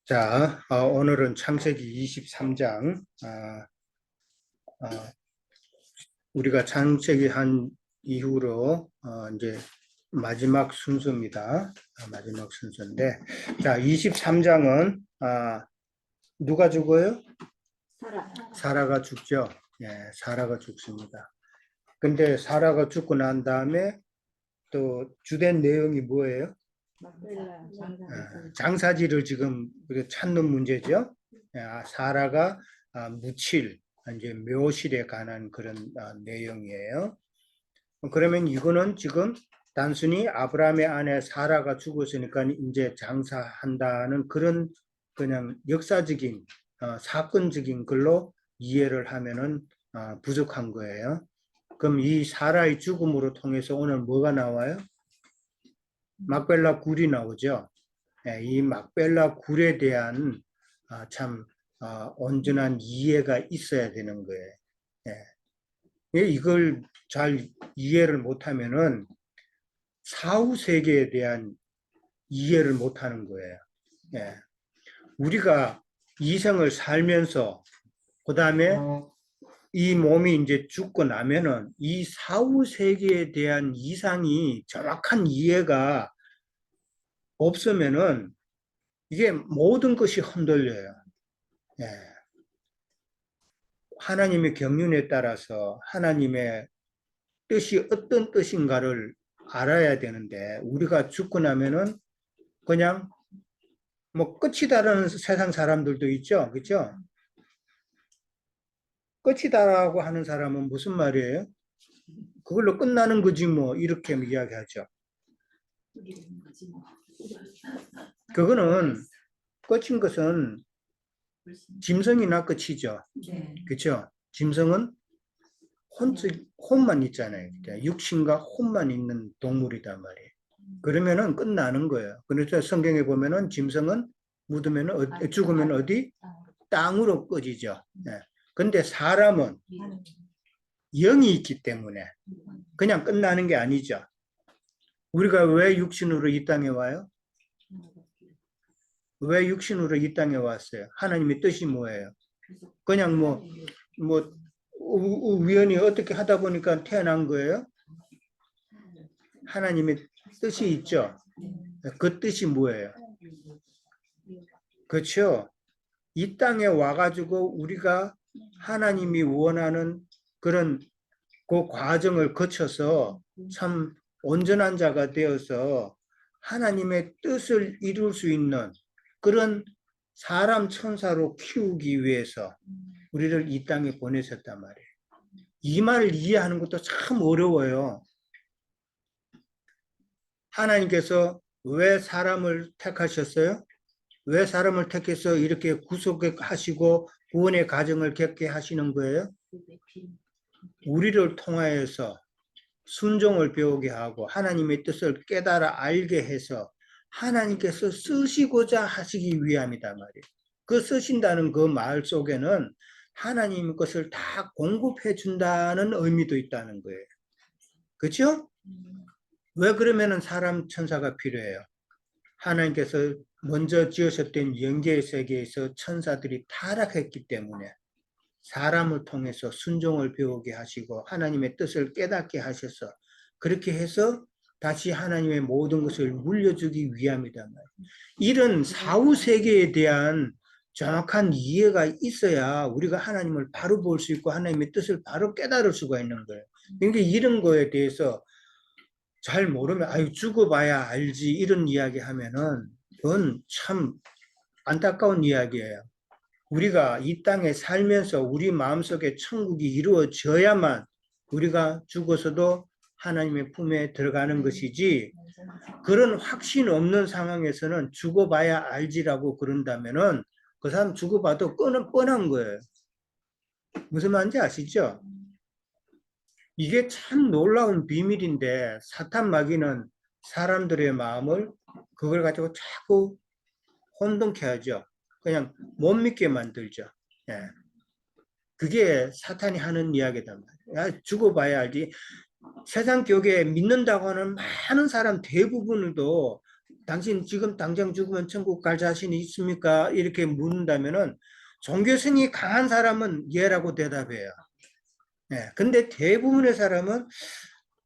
자, 오늘은 창세기 23장, 우리가 창세기 한 이후로, 이제 마지막 순서입니다. 마지막 순서인데, 자, 23장은, 누가 죽어요? 사라가 죽죠. 예, 사라가 죽습니다. 근데 사라가 죽고 난 다음에 또 주된 내용이 뭐예요? 장사지를 지금 찾는 문제죠. 사라가 묻힐 이제 묘실에 관한 그런 내용이에요. 그러면 이거는 지금 단순히 아브라함의 아내 사라가 죽었으니까 이제 장사한다는 그런 그냥 역사적인 사건적인 걸로 이해를 하면은 부족한 거예요. 그럼 이 사라의 죽음으로 통해서 오늘 뭐가 나와요? 막벨라 굴이 나오죠. 이 막벨라 굴에 대한 참 온전한 이해가 있어야 되는 거예요. 이걸 잘 이해를 못하면은 사후 세계에 대한 이해를 못하는 거예요. 우리가 이 생을 살면서 그 다음에 이 몸이 이제 죽고 나면은 이 사후 세계에 대한 이상이 정확한 이해가 없으면은 이게 모든 것이 흔들려요. 하나님의 경륜에 따라서 하나님의 뜻이 어떤 뜻인가를 알아야 되는데 우리가 죽고 나면은 그냥 뭐 끝이다라는 세상 사람들도 있죠. 그렇죠? 끝이다라고 하는 사람은 무슨 말이에요? 그걸로 끝나는 거지 뭐 이렇게 이야기하죠. 그거는 끝인 것은 짐승이나 끝이죠. 그렇죠? 짐승은 혼만 있잖아요. 육신과 혼만 있는 동물이단 말이에요. 그러면은 끝나는 거예요. 그래서 성경에 보면은 짐승은 묻으면 죽으면 어디? 땅으로 꺼지죠. 근데 사람은 영이 있기 때문에 그냥 끝나는 게 아니죠. 우리가 왜 육신으로 이 땅에 와요? 왜 육신으로 이 땅에 왔어요? 하나님의 뜻이 뭐예요? 그냥 우연히 어떻게 하다 보니까 태어난 거예요? 하나님의 뜻이 있죠. 그 뜻이 뭐예요? 그렇죠. 이 땅에 와가지고 우리가 하나님이 원하는 그런 그 과정을 거쳐서 참 온전한 자가 되어서 하나님의 뜻을 이룰 수 있는 그런 사람 천사로 키우기 위해서 우리를 이 땅에 보내셨단 말이에요. 이 말을 이해하는 것도 참 어려워요. 하나님께서 왜 사람을 택하셨어요? 왜 사람을 택해서 이렇게 구속하시고 구원의 과정을 겪게 하시는 거예요? 우리를 통하여서 순종을 배우게 하고 하나님의 뜻을 깨달아 알게 해서 하나님께서 쓰시고자 하시기 위함이다 말이에요. 그 쓰신다는 그 말 속에는 하나님 것을 다 공급해 준다는 의미도 있다는 거예요. 그렇죠? 왜 그러면은 사람 천사가 필요해요? 하나님께서 먼저 지으셨던 영계의 세계에서 천사들이 타락했기 때문에 사람을 통해서 순종을 배우게 하시고 하나님의 뜻을 깨닫게 하셔서 그렇게 해서 다시 하나님의 모든 것을 물려주기 위함이다. 이런 사후 세계에 대한 정확한 이해가 있어야 우리가 하나님을 바로 볼 수 있고 하나님의 뜻을 바로 깨달을 수가 있는 거예요. 그러니까 이런 거에 대해서 잘 모르면 아유 죽어봐야 알지 이런 이야기 하면은 그건 참 안타까운 이야기예요. 우리가 이 땅에 살면서 우리 마음속에 천국이 이루어져야만 우리가 죽어서도 하나님의 품에 들어가는 것이지 그런 확신 없는 상황에서는 죽어봐야 알지라고 그런다면은 그 사람 죽어봐도 뻔한 거예요. 무슨 말인지 아시죠? 이게 참 놀라운 비밀인데 사탄 마귀는 사람들의 마음을 그걸 가지고 자꾸 혼동케 하죠. 그냥 못 믿게 만들죠. 그게 사탄이 하는 이야기다. 죽어봐야 알지. 세상 교회에 믿는다고 하는 많은 사람 대부분도 당신 지금 당장 죽으면 천국 갈 자신이 있습니까? 이렇게 묻는다면은 종교성이 강한 사람은 예라고 대답해요. 예. 근데 대부분의 사람은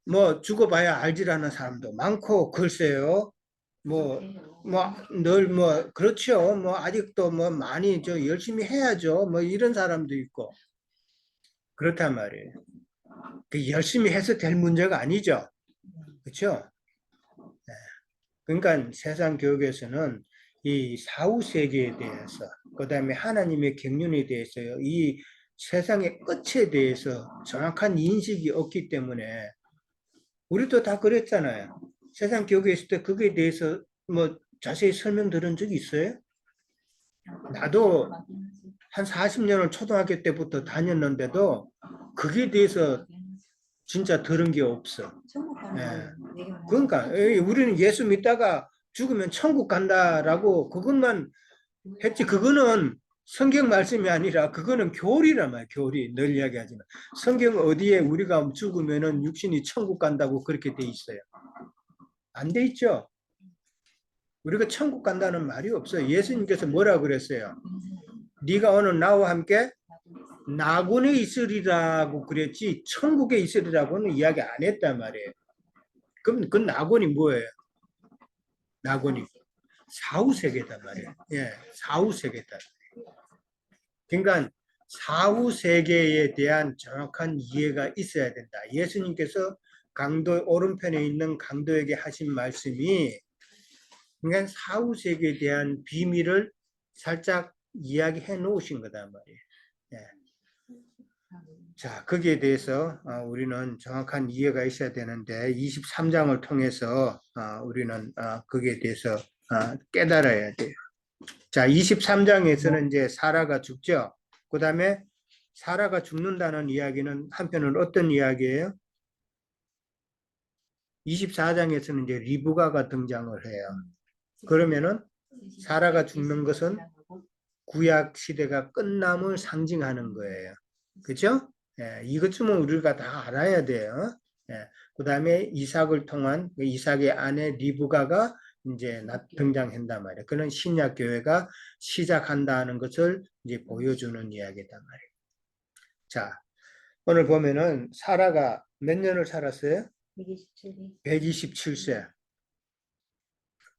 뭐 죽어봐야 알지라는 사람도 많고, 글쎄요. 늘 그렇죠. 뭐 아직도 뭐 많이 열심히 해야죠. 뭐 이런 사람도 있고. 그렇단 말이에요. 그 열심히 해서 될 문제가 아니죠. 그렇죠? 그러니까 세상 교육에서는 이 사후 세계에 대해서, 그다음에 하나님의 경륜에 대해서, 이 세상의 끝에 대해서 정확한 인식이 없기 때문에, 우리도 다 그랬잖아요. 세상 교육에 있을 때 그거에 대해서 뭐 자세히 설명 들은 적이 있어요? 나도 한 40년을 초등학교 때부터 다녔는데도 그게 대해서 진짜 들은 게 없어. 예. 그러니까 우리는 예수 믿다가 죽으면 천국 간다라고 그것만 했지. 그거는 성경 말씀이 아니라 그거는 교리란 말이야. 교리. 늘 이야기하지만 성경 어디에 우리가 죽으면은 육신이 천국 간다고 그렇게 돼 있어요? 안 돼 있죠. 우리가 천국 간다는 말이 없어요. 예수님께서 뭐라 그랬어요? 네가 오늘 나와 함께 낙원에 있으리라고 그랬지 천국에 있으리라고는 이야기 안 했단 말이에요. 그럼 그 낙원이 뭐예요? 낙원이 사후 세계단 말이에요. 예, 사후 세계다. 그러니까 사후 세계에 대한 정확한 이해가 있어야 된다. 예수님께서 강도 오른편에 있는 강도에게 하신 말씀이, 그러니까 사후 세계에 대한 비밀을 살짝 이야기해 놓으신 거단 말이에요. 예. 자, 거기에 대해서 우리는 정확한 이해가 있어야 되는데 23장을 통해서 우리는 거기에 대해서 깨달아야 돼요. 자, 23장에서는 이제 사라가 죽죠. 그 다음에 사라가 죽는다는 이야기는 한편으로 어떤 이야기예요? 24장에서는 이제 리브가가 등장을 해요. 그러면은 사라가 죽는 것은 구약 시대가 끝남을 상징하는 거예요. 그렇죠? 예, 이것쯤은 우리가 다 알아야 돼요. 예, 그 다음에 이삭을 통한 이삭의 아내 리브가가 이제 등장한단 말이에요. 그는 신약 교회가 시작한다는 것을 이제 보여주는 이야기단 말이에요. 자, 오늘 보면은 사라가 몇 년을 살았어요? 127세.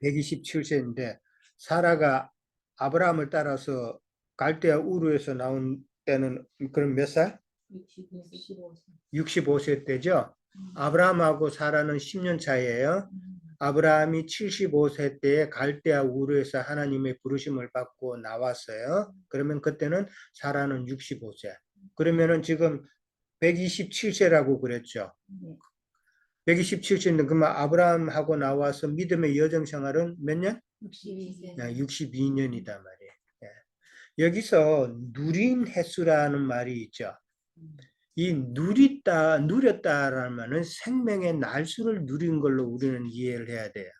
127세인데 사라가 아브라함을 따라서 갈대아 우르에서 나온 때는 그럼 몇 살? 65세 때죠. 아브라함하고 사라는 10년 차이에요. 아브라함이 75세 때에 갈대아 우르에서 하나님의 부르심을 받고 나왔어요. 그러면 그때는 사라는 65세. 그러면은 지금 127세라고 그랬죠. 127세인데 그러면 아브라함하고 나와서 믿음의 여정 생활은 몇 년? 62년이다 말이에요. 여기서 누린 횟수라는 말이 있죠. 이 누렸다라는 말은 생명의 날수를 누린 걸로 우리는 이해를 해야 돼요.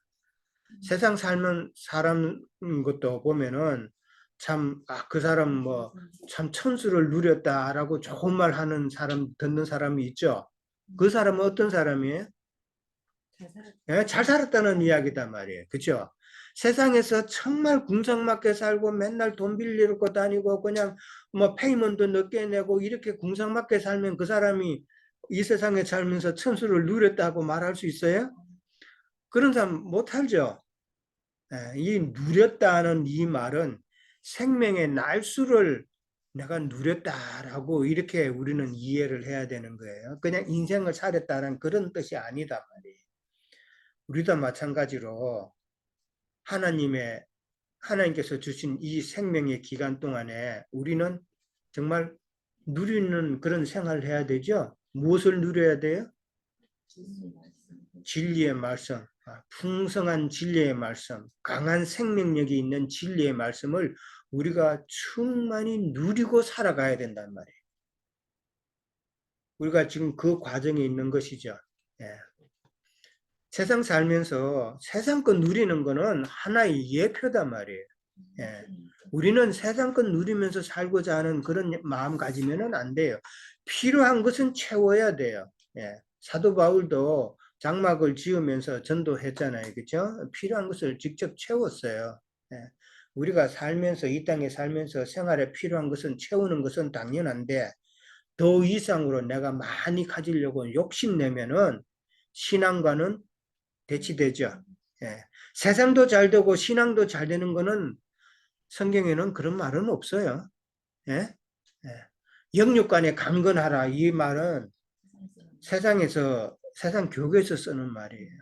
세상 살면 사람 것도 보면은 참, 그 사람 뭐, 참 천수를 누렸다라고 좋은 말 하는 사람, 듣는 사람이 있죠. 그 사람은 어떤 사람이에요? 잘 살았다는 이야기단 말이에요. 그죠? 세상에서 정말 궁상맞게 살고 맨날 돈 빌리고 다니고 그냥 뭐 페이먼트 늦게 내고 이렇게 궁상맞게 살면 그 사람이 이 세상에 살면서 천수를 누렸다고 말할 수 있어요? 그런 사람 못하죠. 이 누렸다는 이 말은 생명의 날수를 내가 누렸다라고 이렇게 우리는 이해를 해야 되는 거예요. 그냥 인생을 살았다는 그런 뜻이 아니다 말이에요. 우리도 마찬가지로 하나님께서 주신 이 생명의 기간 동안에 우리는 정말 누리는 그런 생활을 해야 되죠. 무엇을 누려야 돼요? 진리의 말씀, 풍성한 진리의 말씀, 강한 생명력이 있는 진리의 말씀을 우리가 충만히 누리고 살아가야 된단 말이에요. 우리가 지금 그 과정에 있는 것이죠. 예. 세상 살면서 세상 것 누리는 거는 하나의 예표단 말이에요. 예. 우리는 세상 것 누리면서 살고자 하는 그런 마음 가지면은 안 돼요. 필요한 것은 채워야 돼요. 예. 사도 바울도 장막을 지으면서 전도했잖아요. 그죠? 필요한 것을 직접 채웠어요. 예. 우리가 살면서, 이 땅에 살면서 생활에 필요한 것은 채우는 것은 당연한데, 더 이상으로 내가 많이 가지려고 욕심내면은 신앙과는 대치되죠. 예. 세상도 잘 되고 신앙도 잘 되는 거는 성경에는 그런 말은 없어요. 예? 예. 영육간에 강건하라 이 말은 세상 교회에서 쓰는 말이에요.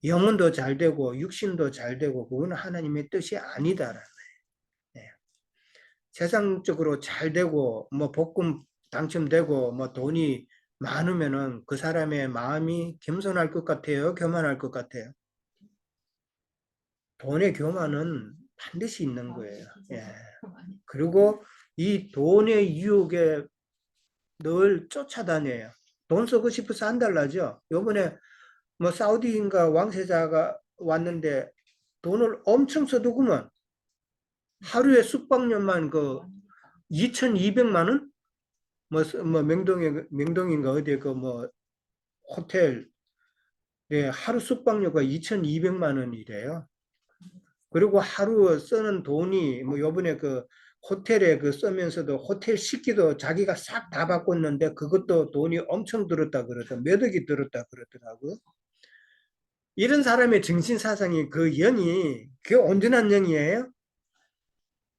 영혼도 잘 되고 육신도 잘 되고 그거는 하나님의 뜻이 아니다라는 거예요. 예. 세상적으로 잘 되고 뭐 복금 당첨되고 뭐 돈이 많으면은 그 사람의 마음이 겸손할 것 같아요, 교만할 것 같아요. 돈의 교만은 반드시 있는 거예요. 예. 그리고 이 돈의 유혹에 늘 쫓아다녀요. 돈 쓰고 싶어서 안 달라죠. 요번에 뭐 사우디인가 왕세자가 왔는데 돈을 엄청 써두구만. 하루에 숙박료만 그 2,200만 원? 뭐 명동인가 어디에 그 뭐 호텔 하루 숙박료가 2,200만 원이래요. 그리고 하루 쓰는 돈이 뭐 요번에 그 호텔에 그 쓰면서도 호텔 식기도 자기가 싹 다 바꿨는데 그것도 돈이 엄청 들었다 그러더라고. 몇 억이 들었다 그러더라고. 이런 사람의 정신 사상이 그 영이 그게 온전한 영이에요.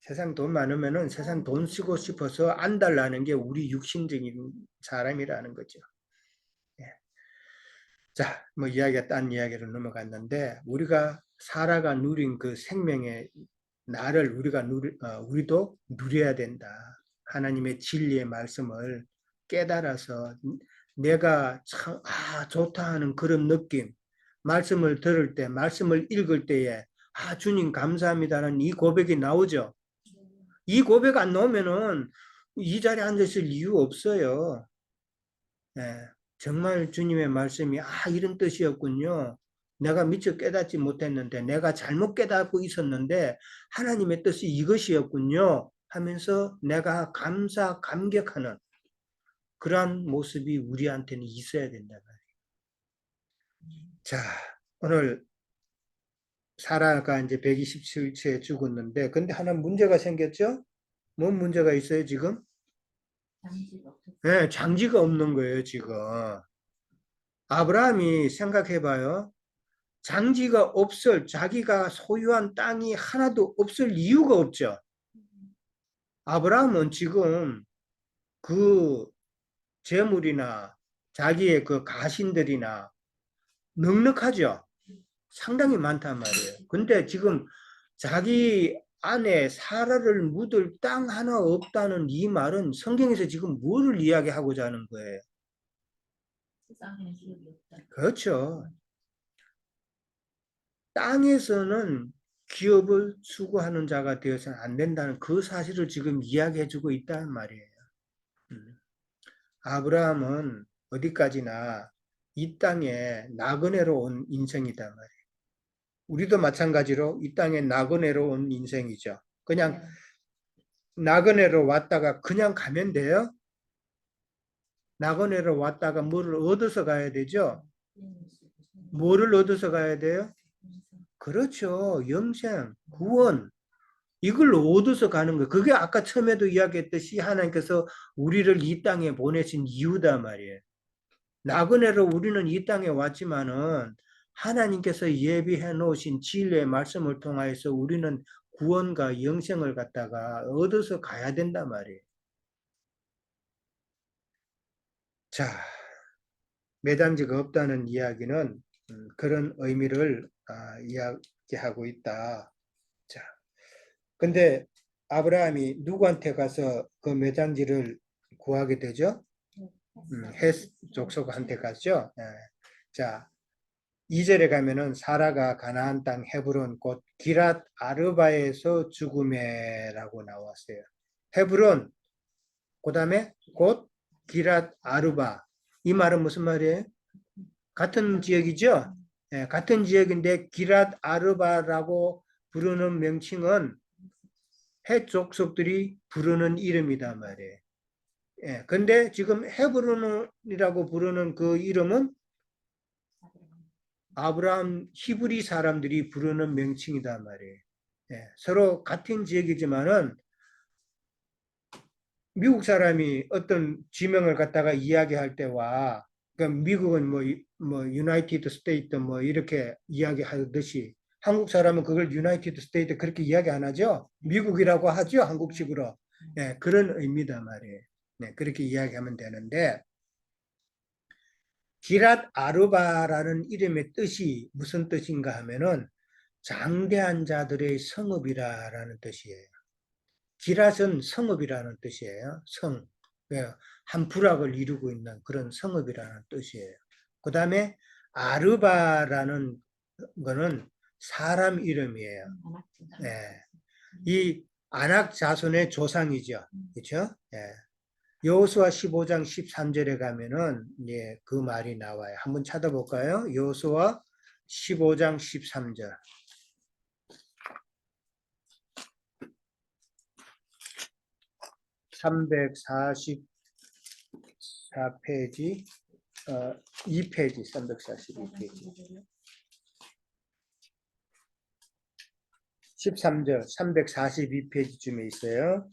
세상 돈 많으면은 세상 돈 쓰고 싶어서 안 달라는 게 우리 육신적인 사람이라는 거죠. 예. 자, 뭐 이야기가 딴 이야기로 넘어갔는데 우리가 살아가 누린 그 생명의 나를 우리도 누려야 된다. 하나님의 진리의 말씀을 깨달아서 내가 참, 좋다 하는 그런 느낌, 말씀을 들을 때, 말씀을 읽을 때에, 주님 감사합니다는 이 고백이 나오죠. 이 고백 안 나오면은 이 자리에 앉았을 이유 없어요. 예, 정말 주님의 말씀이 이런 뜻이었군요. 내가 미처 깨닫지 못했는데 내가 잘못 깨닫고 있었는데 하나님의 뜻이 이것이었군요 하면서 내가 감격하는 그러한 모습이 우리한테는 있어야 된다 말이에요. 자, 오늘 사라가 이제 127세에 죽었는데 근데 하나 문제가 생겼죠? 뭔 문제가 있어요 지금? 네, 장지가 없는 거예요 지금. 아브라함이 생각해봐요. 장지가 자기가 소유한 땅이 하나도 없을 이유가 없죠. 아브라함은 지금 그 재물이나 자기의 그 가신들이나 넉넉하죠. 상당히 많단 말이에요. 근데 지금 자기 안에 사라를 묻을 땅 하나 없다는 이 말은 성경에서 지금 뭐를 이야기하고자 하는 거예요? 그렇죠. 땅에서는 기업을 추구하는 자가 되어서는 안 된다는 그 사실을 지금 이야기해주고 있다는 말이에요. 아브라함은 어디까지나 이 땅에 나그네로 온 인생이단 말이에요. 우리도 마찬가지로 이 땅에 나그네로 온 인생이죠. 그냥 나그네로 왔다가 그냥 가면 돼요? 나그네로 왔다가 뭐를 얻어서 가야 되죠? 뭐를 얻어서 가야 돼요? 그렇죠. 영생, 구원. 이걸 얻어서 가는 거예요. 그게 아까 처음에도 이야기했듯이 하나님께서 우리를 이 땅에 보내신 이유다 말이에요. 나그네로 우리는 이 땅에 왔지만은 하나님께서 예비해 놓으신 진리의 말씀을 통하여서 우리는 구원과 영생을 갖다가 얻어서 가야 된단 말이에요. 자, 매장지가 없다는 이야기는 그런 의미를 이야기하고 있다. 자, 근데 아브라함이 누구한테 가서 그 매장지를 구하게 되죠? 헷 족속한테 갔죠? 예. 자, 2절에 가면은 사라가 가나안 땅 헤브론 곧 기랏 아르바에서 죽음에라고 나왔어요. 헤브론 그다음에 곧 기랏 아르바. 이 말은 무슨 말이에요? 같은 지역이죠? 예, 같은 지역인데 기랏 아르바라고 부르는 명칭은 헷 족속들이 부르는 이름이다 말이에요. 예, 근데 지금 헤브론이라고 부르는 그 이름은 아브라함 히브리 사람들이 부르는 명칭이단 말이에요. 예, 서로 같은 지역이지만은 미국 사람이 어떤 지명을 갖다가 이야기할 때와 그러니까 미국은 뭐 유나이티드 스테이트 뭐 이렇게 이야기하듯이 한국 사람은 그걸 유나이티드 스테이트 그렇게 이야기 안 하죠. 미국이라고 하죠. 한국식으로. 네, 그런 의미다 말이에요. 네, 그렇게 이야기하면 되는데 기랏 아르바라는 이름의 뜻이 무슨 뜻인가 하면은 장대한 자들의 성읍이라는 뜻이에요. 기랏은 성읍이라는 뜻이에요. 성. 한 부락을 이루고 있는 그런 성읍이라는 뜻이에요. 그 다음에 아르바라는 거는 사람 이름이에요. 예. 이 아낙 자손의 조상이죠. 그렇죠? 예. 여호수아 15장 13절에 가면은 예, 그 말이 나와요. 한번 찾아볼까요? 여호수아 15장 13절. 344페이지, 2페이지, 342페이지. 13절, 342페이지쯤에 있어요.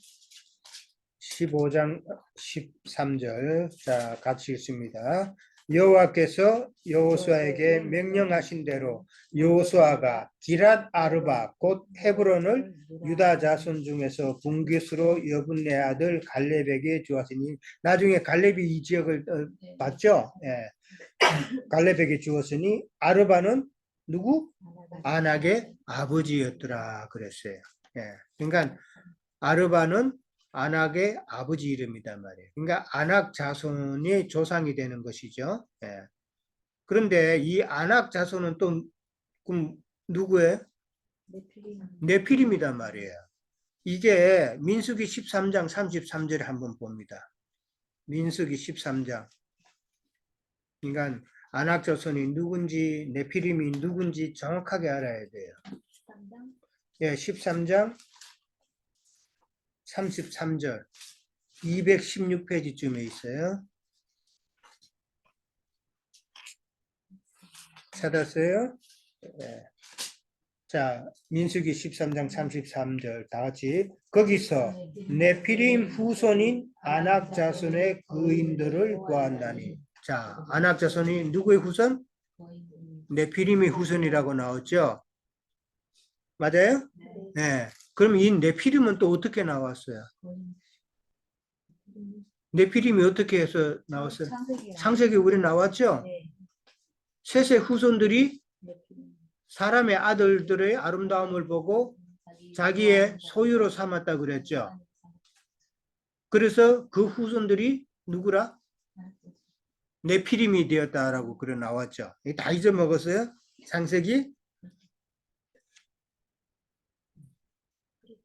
15장 13절. 자, 같이 읽습니다. 여호와께서 여호수아에게 명령하신 대로 여호수아가 기랏 아르바 곧 헤브론을 유다 자손 중에서 분깃으로 여분네 아들 갈렙에게 주었으니 나중에 갈렙이 이 지역을 봤죠. 예. 갈렙에게 주었으니 아르바는 누구? 아낙의 아버지였더라 그랬어요. 예. 그러니까 아르바는 아낙의 아버지 이름이단 말이에요. 그러니까 아낙 자손이 조상이 되는 것이죠. 예. 그런데 이 아낙 자손은 또 그럼 누구예요? 네피림이단 말이에요. 이게 민수기 13장 33절에 한번 봅니다. 민수기 13장. 그러니까 아낙 자손이 누군지 네피림이 누군지 정확하게 알아야 돼요. 예, 13장 33절 216페이지쯤에 있어요. 찾았어요? 네. 자, 민수기 13장 33절 다 같이 거기서 네피림 후손인 아낙 자손의 그인들을 구한다니. 자, 아낙 자손이 누구의 후손? 네피림의 후손이라고 나왔죠? 맞아요? 네. 그럼 이 네피림은 또 어떻게 나왔어요? 네피림이 어떻게 해서 나왔어요? 창세기 우리 나왔죠? 셋의 후손들이 사람의 아들들의 아름다움을 보고 자기의 소유로 삼았다 그랬죠. 그래서 그 후손들이 누구라? 네피림이 되었다라고 그래 나왔죠. 다 잊어먹었어요? 창세기?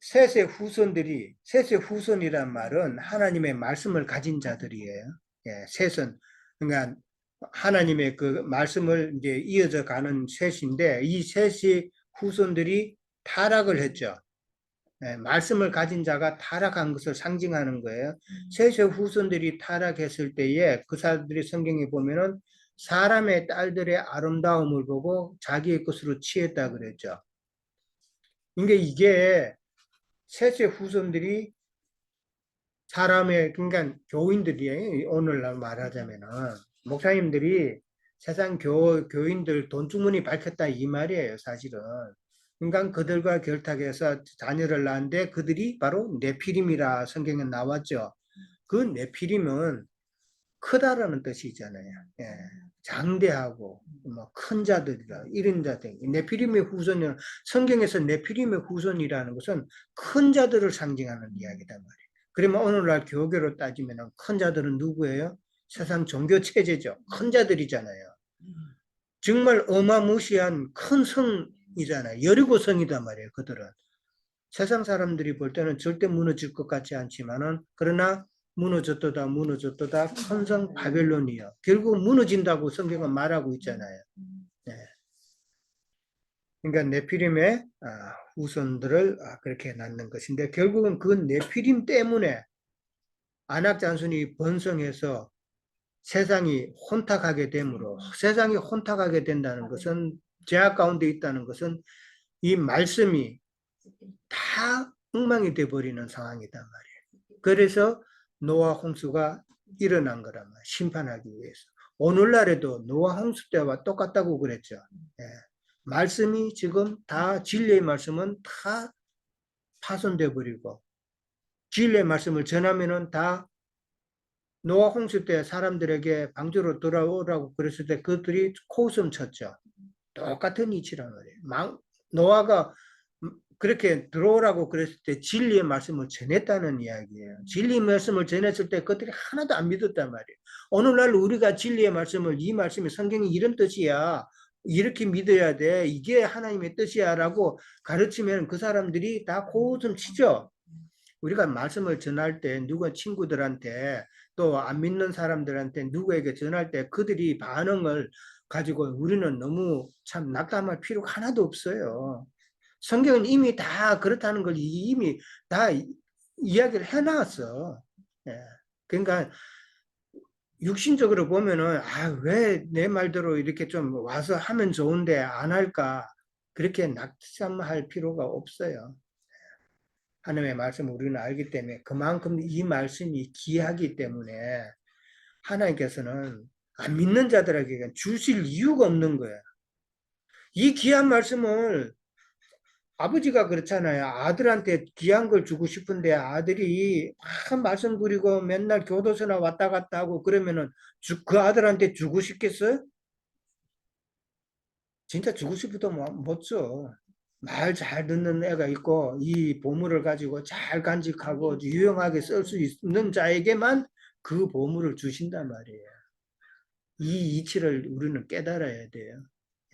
셋의 후손들이, 셋의 후손이란 말은 하나님의 말씀을 가진 자들이에요. 예, 셋은. 그러니까 하나님의 그 말씀을 이제 이어져 가는 셋인데 이 셋이 후손들이 타락을 했죠. 예, 말씀을 가진 자가 타락한 것을 상징하는 거예요. 셋의 후손들이 타락했을 때에 그 사람들이 성경에 보면은 사람의 딸들의 아름다움을 보고 자기의 것으로 취했다 그랬죠. 그러니까 이게 셋의 후손들이 사람의 그러니까 교인들이 오늘날 말하자면은 목사님들이 세상 교인들 돈주머니 밝혔다 이 말이에요 사실은. 그러니까 그들과 결탁해서 자녀를 낳았는데 그들이 바로 네피림이라 성경에 나왔죠. 그 네피림은 크다라는 뜻이잖아요. 예. 장대하고 뭐 큰 자들이라 이런 자들. 네피림의 후손은 성경에서 네피림의 후손이라는 것은 큰 자들을 상징하는 이야기단 말이에요. 그러면 오늘날 교계로 따지면 큰 자들은 누구예요? 세상 종교 체제죠. 큰 자들이잖아요. 정말 어마무시한 큰 성이잖아요. 여리고 성이단 말이에요. 그들은. 세상 사람들이 볼 때는 절대 무너질 것 같지 않지만은 그러나 무너졌도다 큰 성 바벨론이요. 결국 무너진다고 성경은 말하고 있잖아요. 네. 그러니까 네피림의 후손들을 그렇게 낳는 것인데 결국은 그 네피림 때문에 아낙 자손이 번성해서 세상이 혼탁하게 되므로, 세상이 혼탁하게 된다는 것은, 죄악 가운데 있다는 것은 이 말씀이 다 엉망이 돼버리는 상황이단 말이에요. 그래서 노아 홍수가 일어난 거란 말이에요. 심판하기 위해서. 오늘날에도 노아 홍수 때와 똑같다고 그랬죠. 예. 말씀이 지금 다, 진리의 말씀은 다 파손돼 버리고, 진리의 말씀을 전하면은 다 노아 홍수 때 사람들에게 방주로 돌아오라고 그랬을 때 그들이 코웃음 쳤죠. 똑같은 이치란 말이에요. 노아가 그렇게 들어오라고 그랬을 때 진리의 말씀을 전했다는 이야기예요. 진리의 말씀을 전했을 때 그들이 하나도 안 믿었단 말이에요. 오늘날 우리가 진리의 말씀을, 이 말씀이 성경이 이런 뜻이야, 이렇게 믿어야 돼, 이게 하나님의 뜻이야 라고 가르치면 그 사람들이 다 코웃음 치죠. 우리가 말씀을 전할 때 누가 친구들한테 또 안 믿는 사람들한테 누구에게 전할 때 그들이 반응을 가지고 우리는 너무 참 낙담할 필요가 하나도 없어요. 성경은 이미 다 그렇다는 걸 이미 다 이야기를 해놨어. 예. 그러니까 육신적으로 보면은 왜 내 말대로 이렇게 좀 와서 하면 좋은데 안 할까, 그렇게 낙담할 필요가 없어요. 하나님의 말씀을 우리는 알기 때문에, 그만큼 이 말씀이 귀하기 때문에 하나님께서는 안 믿는 자들에게 주실 이유가 없는 거예요. 이 귀한 말씀을 아버지가 그렇잖아요. 아들한테 귀한 걸 주고 싶은데 아들이 막 말씀 부리고 맨날 교도소나 왔다 갔다 하고 그러면은 그 아들한테 주고 싶겠어요? 진짜 주고 싶어도 못 줘. 말 잘 듣는 애가 있고 이 보물을 가지고 잘 간직하고 유용하게 쓸 수 있는 자에게만 그 보물을 주신단 말이에요. 이 이치를 우리는 깨달아야 돼요.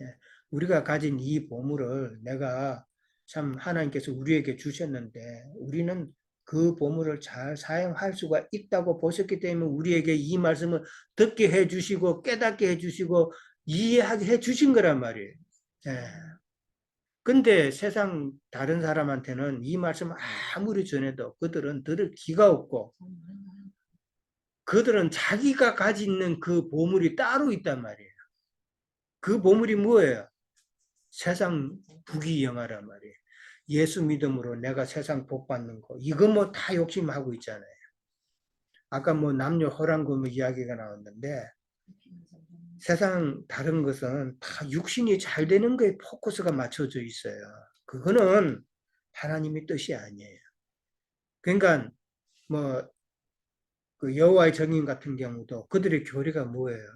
예. 우리가 가진 이 보물을 내가 참 하나님께서 우리에게 주셨는데 우리는 그 보물을 잘 사용할 수가 있다고 보셨기 때문에 우리에게 이 말씀을 듣게 해주시고 깨닫게 해주시고 이해하게 해주신 거란 말이에요. 예. 근데 세상 다른 사람한테는 이 말씀 아무리 전해도 그들은 들을 기가 없고 그들은 자기가 가지고 있는 그 보물이 따로 있단 말이에요. 그 보물이 뭐예요? 세상 부귀영화란 말이에요. 예수 믿음으로 내가 세상 복 받는 거. 이거 뭐 다 욕심하고 있잖아요. 아까 뭐 남녀 호랑금 이야기가 나왔는데 세상 다른 것은 다 육신이 잘 되는 거에 포커스가 맞춰져 있어요. 그거는 하나님의 뜻이 아니에요. 그러니까 뭐 그 여호와의 정인 같은 경우도 그들의 교리가 뭐예요?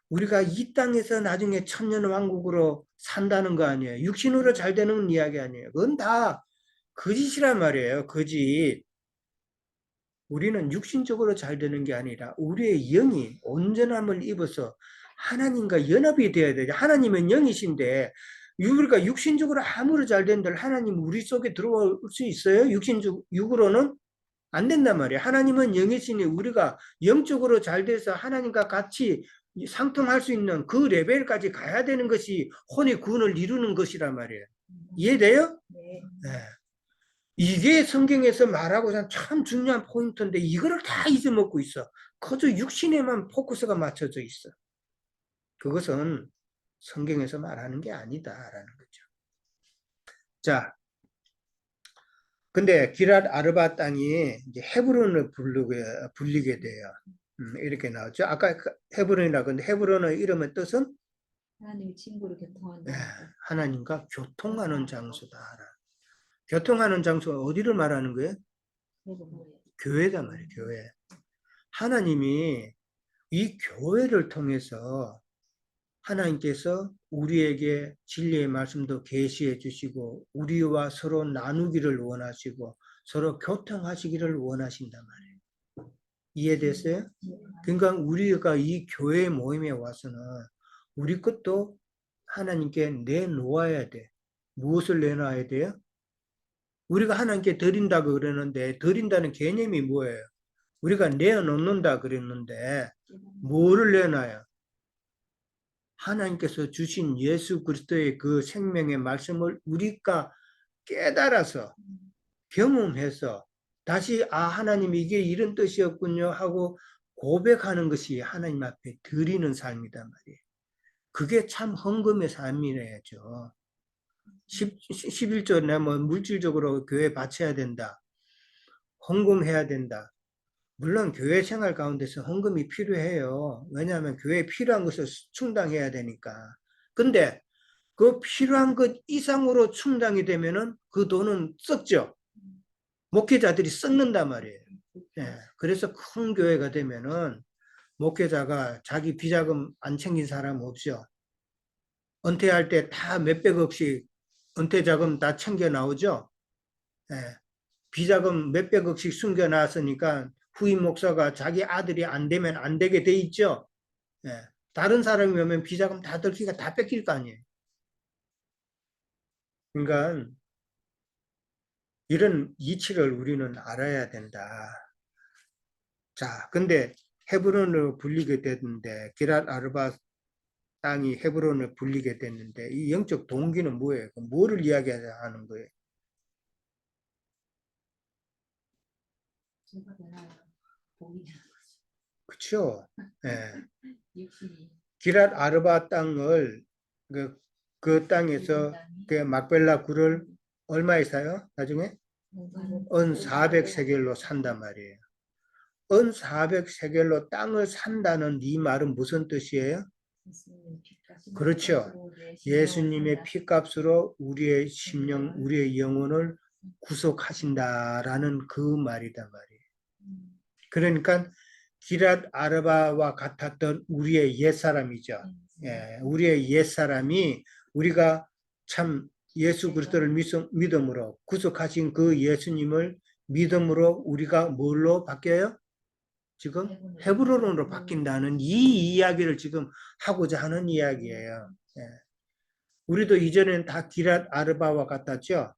우리가 이 땅에서 나중에 천년 왕국으로 산다는 거 아니에요. 육신으로 잘 되는 이야기 아니에요. 그건 다 거짓이란 말이에요. 거짓. 우리는 육신적으로 잘 되는 게 아니라 우리의 영이 온전함을 입어서 하나님과 연합이 되어야 돼요. 하나님은 영이신데 우리가 육신적으로 아무리 잘 된들 하나님 우리 속에 들어올 수 있어요? 육으로는 안 된단 말이에요. 하나님은 영이시니 우리가 영적으로 잘 돼서 하나님과 같이 상통할 수 있는 그 레벨까지 가야 되는 것이 혼의 구원을 이루는 것이란 말이에요. 이해돼요? 네. 네. 이게 성경에서 말하고 참 중요한 포인트인데 이거를 다 잊어먹고 있어. 그저 육신에만 포커스가 맞춰져 있어. 그것은 성경에서 말하는 게 아니다라는 거죠. 자, 근데 기랏 아르바 땅이 이제 헤브론을 불리게 돼요. 이렇게 나왔죠. 아까 헤브론이라고 했는데 헤브론의 이름의 뜻은 하나님의 친구를 교통하는 네, 장소. 하나님과 교통하는 장소다. 교통하는 장소가 어디를 말하는 거예요? 교회다 말이에요. 교회. 하나님이 이 교회를 통해서 하나님께서 우리에게 진리의 말씀도 계시해 주시고 우리와 서로 나누기를 원하시고 서로 교통하시기를 원하신단 말이에요. 이해됐어요? 그러니까 우리가 이 교회 모임에 와서는 우리 것도 하나님께 내놓아야 돼. 무엇을 내놔야 돼요? 우리가 하나님께 드린다고 그러는데 드린다는 개념이 뭐예요? 우리가 내어놓는다 그랬는데 뭐를 내놔요? 하나님께서 주신 예수 그리스도의 그 생명의 말씀을 우리가 깨달아서 경험해서 다시 하나님 이게 이런 뜻이었군요 하고 고백하는 것이 하나님 앞에 드리는 삶이단 말이에요. 그게 참 헌금의 삶이래죠. 11조 내면 물질적으로 교회 바쳐야 된다. 헌금해야 된다. 물론 교회 생활 가운데서 헌금이 필요해요. 왜냐하면 교회에 필요한 것을 충당해야 되니까. 근데 그 필요한 것 이상으로 충당이 되면은 그 돈은 썩죠. 목회자들이 썩는단 말이에요. 예, 그래서 큰 교회가 되면은 목회자가 자기 비자금 안 챙긴 사람 없죠. 은퇴할 때 다 몇백억씩 은퇴자금 다 챙겨 나오죠. 예, 비자금 몇백억씩 숨겨 놨으니까 후임 목사가 자기 아들이 안 되면 안 되게 돼 있죠. 예, 다른 사람이 오면 비자금 다 들키가 다 뺏길 거 아니에요. 그러니까 이런 이치를 우리는 알아야 된다. 자, 근데 헤브론으로 불리게 됐는데 기랏 아르바 땅이 헤브론을 불리게 됐는데 이 영적 동기는 뭐예요? 뭐를 이야기하는 거예요? 제가 되나요? 보이냐? 그렇죠? 예. 육신이 기랏 아르바 땅을 그 땅에서 그 막벨라 굴을 얼마에 사요? 나중에 은 400세겔로 산단 말이에요. 은 400세겔로 땅을 산다는 이 말은 무슨 뜻이에요? 그렇죠. 예수님의 피값으로 우리의 심령, 우리의 영혼을 구속하신다라는 그 말이단 말이에요. 그러니까 기랏 아르바와 같았던 우리의 옛사람이죠. 예, 우리의 옛사람이 우리가 참 예수 그리스도를 믿음으로 구속하신 그 예수님을 믿음으로 우리가 뭘로 바뀌어요? 지금 헤브론으로 바뀐다는 이 이야기를 지금 하고자 하는 이야기예요. 예. 우리도 이전에는 다 기랏 아르바와 같았죠.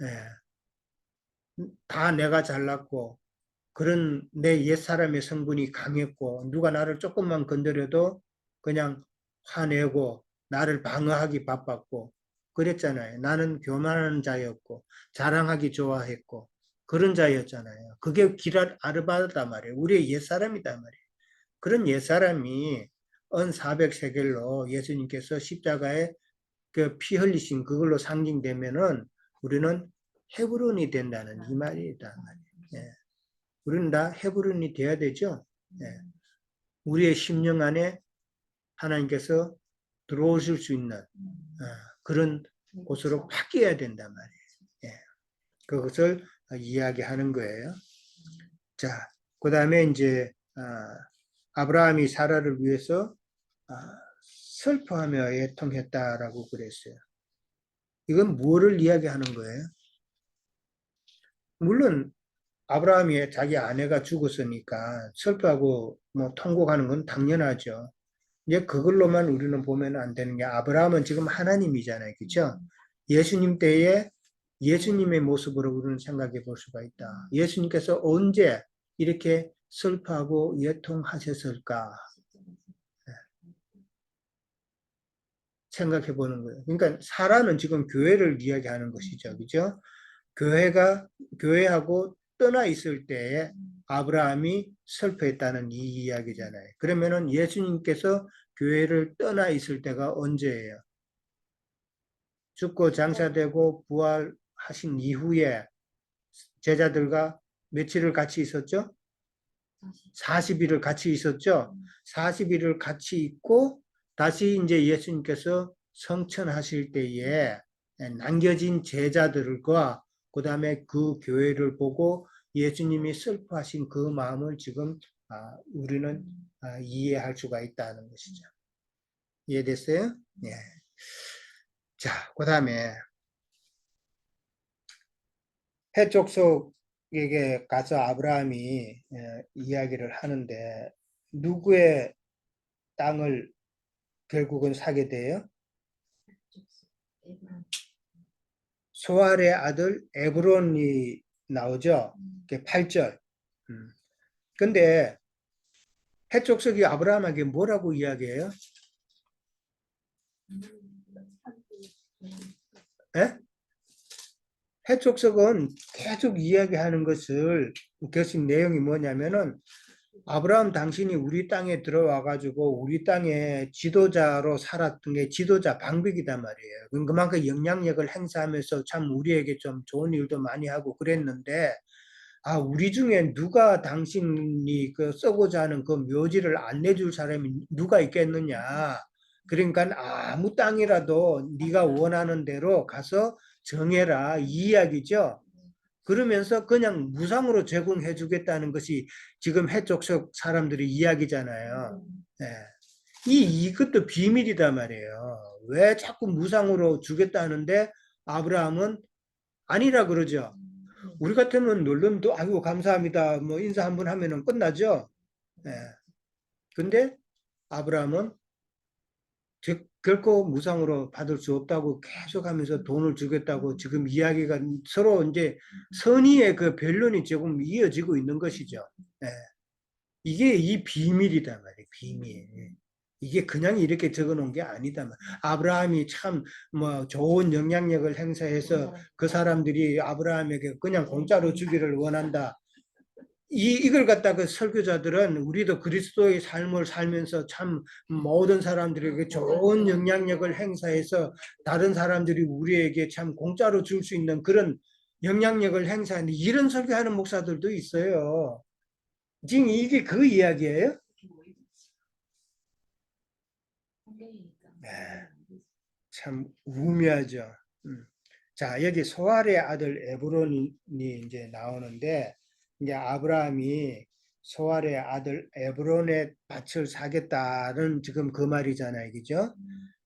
예. 다 내가 잘났고 그런 내 옛사람의 성분이 강했고 누가 나를 조금만 건드려도 그냥 화내고 나를 방어하기 바빴고 그랬잖아요. 나는 교만한 자였고 자랑하기 좋아했고 그런 자였잖아요. 그게 기랏 아르바다 말이에요. 우리의 옛사람이다 말이에요. 그런 옛사람이 은 400세겔로 예수님께서 십자가에 그 피 흘리신 그걸로 상징되면은 우리는 헤브론이 된다는 이 말이다. 예. 우리는 다 헤브론이 돼야 되죠. 예. 우리의 심령 안에 하나님께서 들어오실 수 있는 그런 곳으로 바뀌어야 된단 말이에요. 예. 그것을 이야기하는 거예요. 자, 그 다음에 이제 아브라함이 사라를 위해서 슬퍼하며 애통했다라고 그랬어요. 이건 뭐를 이야기하는 거예요? 물론 아브라함이 자기 아내가 죽었으니까 슬퍼하고 뭐 통곡하는 건 당연하죠. 이제 그걸로만 우리는 보면 안 되는 게 아브라함은 지금 하나님이잖아요. 그렇죠? 예수님 때에 예수님의 모습으로 우리는 생각해 볼 수가 있다. 예수님께서 언제 이렇게 슬퍼하고 애통하셨을까 생각해 보는 거예요. 그러니까 사라는 지금 교회를 이야기하는 것이죠. 그죠? 교회하고 떠나 있을 때에 아브라함이 슬퍼했다는 이 이야기잖아요. 그러면은 예수님께서 교회를 떠나 있을 때가 언제예요? 죽고 장사되고 부활하신 이후에 제자들과 며칠을 같이 있었죠? 40일을 같이 있었죠? 40일을 같이 있고 다시 이제 예수님께서 성천하실 때에 남겨진 제자들과 그 다음에 그 교회를 보고 예수님이 슬퍼하신 그 마음을 지금 우리는 이해할 수가 있다는 것이죠. 이해됐어요? 예. 자, 그 다음에 해족속에게 가서 아브라함이 이야기를 하는데 누구의 땅을 결국은 사게 돼요? 소알의 아들 에브론이 나오죠. 8절. 근데 해족속이 아브라함에게 뭐라고 이야기해요? 예? 해족속은 계속 이야기하는 것을, 그것이 내용이 뭐냐면은 아브라함 당신이 우리 땅에 들어와 가지고 우리 땅의 지도자로 살았던 게 지도자 방백이단 말이에요. 그만큼 영향력을 행사하면서 참 우리에게 좀 좋은 일도 많이 하고 그랬는데, 아, 우리 중에 누가 당신이 그 쓰고자 하는 그 묘지를 안 내줄 사람이 누가 있겠느냐. 그러니까 아무 땅이라도 네가 원하는 대로 가서 정해라, 이 이야기죠. 그러면서 그냥 무상으로 제공해 주겠다는 것이 지금 해쪽 사람들의 이야기잖아요. 예. 이것도 비밀이단 말이에요. 왜 자꾸 무상으로 주겠다는데 아브라함은 아니라 그러죠. 우리 같으면 놀름도 아이고 감사합니다. 뭐 인사 한번 하면은 끝나죠. 예. 근데 아브라함은 결코 무상으로 받을 수 없다고 계속하면서 돈을 주겠다고 지금 이야기가 서로 이제 선의의 그 변론이 조금 이어지고 있는 것이죠. 예. 이게 이 비밀이다 말이에요. 비밀. 이게 그냥 이렇게 적어놓은 게 아니다 말. 아브라함이 참 뭐 좋은 영향력을 행사해서 그 사람들이 아브라함에게 그냥 공짜로 주기를 원한다. 이걸 갖다가 설교자들은 우리도 그리스도의 삶을 살면서 참 모든 사람들에게 좋은 영향력을 행사해서 다른 사람들이 우리에게 참 공짜로 줄 수 있는 그런 영향력을 행사하는 이런 설교하는 목사들도 있어요. 지금 이게 그 이야기예요? 네, 참 우매하죠. 자, 여기 소알의 아들 에브론이 이제 나오는데, 이제 아브라함이 소알의 아들 에브론의 밭을 사겠다는 지금 그 말이잖아요. 그죠?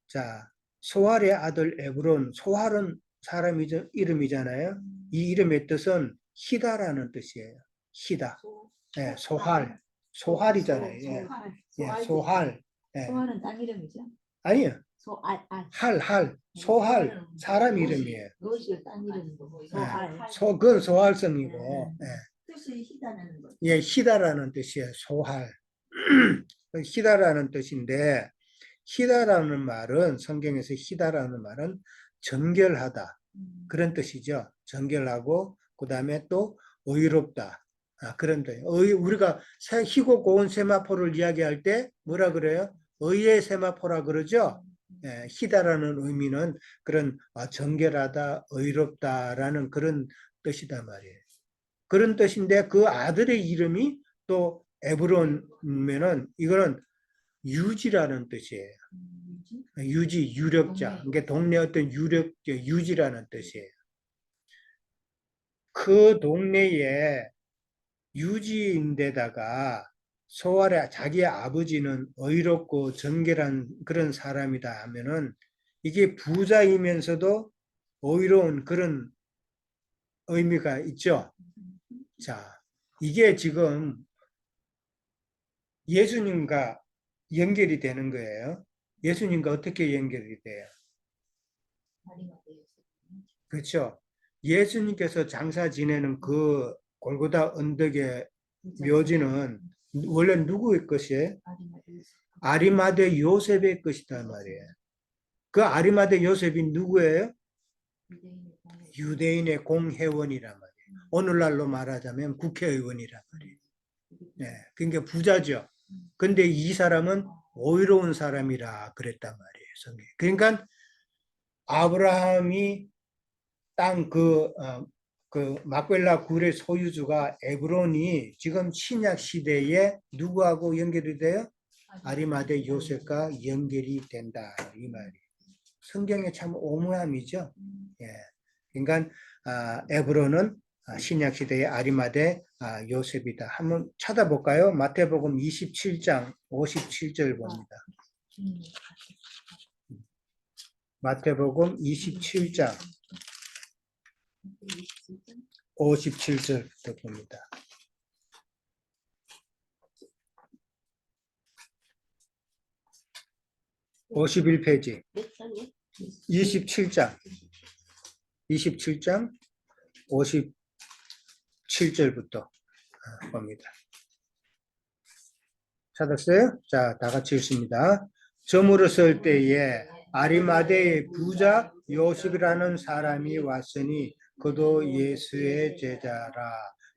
자, 소알의 아들 에브론, 소알은 사람 이름이잖아요. 이 이름의 뜻은 희다라는 뜻이에요. 희다. 예, 소할. 소할이잖아요. 예, 예, 소할. 예. 소알은 땅 이름이죠? 아니요. 소알. 소할, 사람 이름이에요. 그것이 땅 이름이고 소알. 그건 소할성이고, 뜻이 희다는 거. 예, 희다라는 뜻이에요. 소할. 희다라는 뜻인데, 희다라는 말은, 성경에서 희다라는 말은 정결하다. 그런 뜻이죠. 정결하고, 그 다음에 또 의롭다. 그런 뜻. 우리가 희고 고운 세마포를 이야기할 때 뭐라 그래요? 의의 세마포라 그러죠? 예, 희다라는 의미는 그런 정결하다, 의롭다라는 그런 뜻이단 말이에요. 그런 뜻인데 그 아들의 이름이 또 에브론면은 이거는 유지라는 뜻이에요. 유지, 유력자. 그러니까 동네 어떤 유지라는 뜻이에요. 그 동네에 유지인데다가 소알의 자기 아버지는 의롭고 정결한 그런 사람이다 하면은 이게 부자이면서도 의로운 그런 의미가 있죠. 자, 이게 지금 예수님과 연결이 되는 거예요. 예수님과 어떻게 연결이 돼요? 그렇죠. 예수님께서 장사 지내는 그 골고다 언덕의 묘지는 원래 누구의 것이에요? 아리마대 요셉의 것이단 말이에요. 그 아리마대 요셉이 누구예요? 유대인의 공회원이란 말이에요. 오늘날로 말하자면 국회의원이란 말이에요. 네, 그러니까 부자죠. 근데 이 사람은 오이로운 사람이라 그랬단 말이에요. 성경. 그러니까 아브라함이 땅 그 막벨라 굴의 소유주가 에브론이 지금 신약 시대에 누구하고 연결이 돼요? 아리마대 요셉과 연결이 된다 이 말이에요. 성경에 참 오묘함이죠. 예. 그러니까 에브론은 신약 시대의 아리마대 요셉이다. 한번 찾아볼까요? 마태복음 27장 57절 봅니다. 마태복음 27장 57절부터 봅니다. 51페이지 27장 57절부터 봅니다. 찾았어요? 자, 다 같이 읽습니다. 저물었을 때에 아리마대의 부자 요셉이라는 사람이 왔으니 그도 예수의 제자라.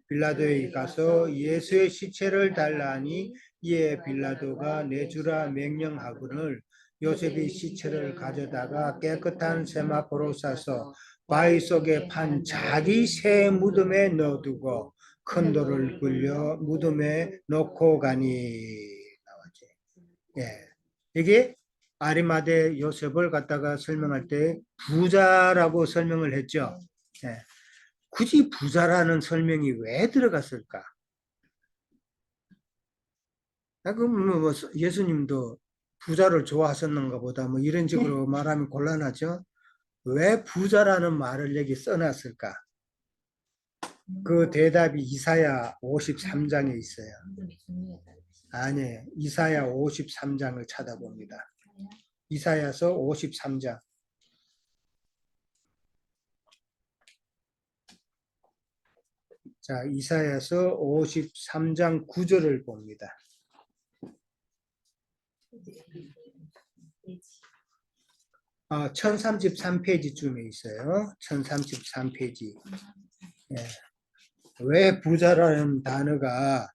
빌라도에 가서 예수의 시체를 달라하니 이에 빌라도가 내주라 명령하거늘 요셉이 시체를 가져다가 깨끗한 세마포로 싸서 바위 속에 판 자기 새 무덤에 넣어두고 큰 돌을 굴려 무덤에 놓고 가니 나왔지. 예. 이게 아리마대 요셉을 갖다가 설명할 때 부자라고 설명을 했죠. 예. 굳이 부자라는 설명이 왜 들어갔을까? 그럼 뭐 예수님도 부자를 좋아하셨는가 보다 뭐 이런 식으로 말하면 곤란하죠. 왜 부자라는 말을 여기 써놨을까? 그 대답이 이사야 53장에 있어요. 아니, 이사야 53장을 찾아봅니다. 이사야서 53장. 자, 이사야서 53장 9절을 봅니다. 1033페이지쯤에 있어요. 1033페이지. 예. 왜 부자라는 단어가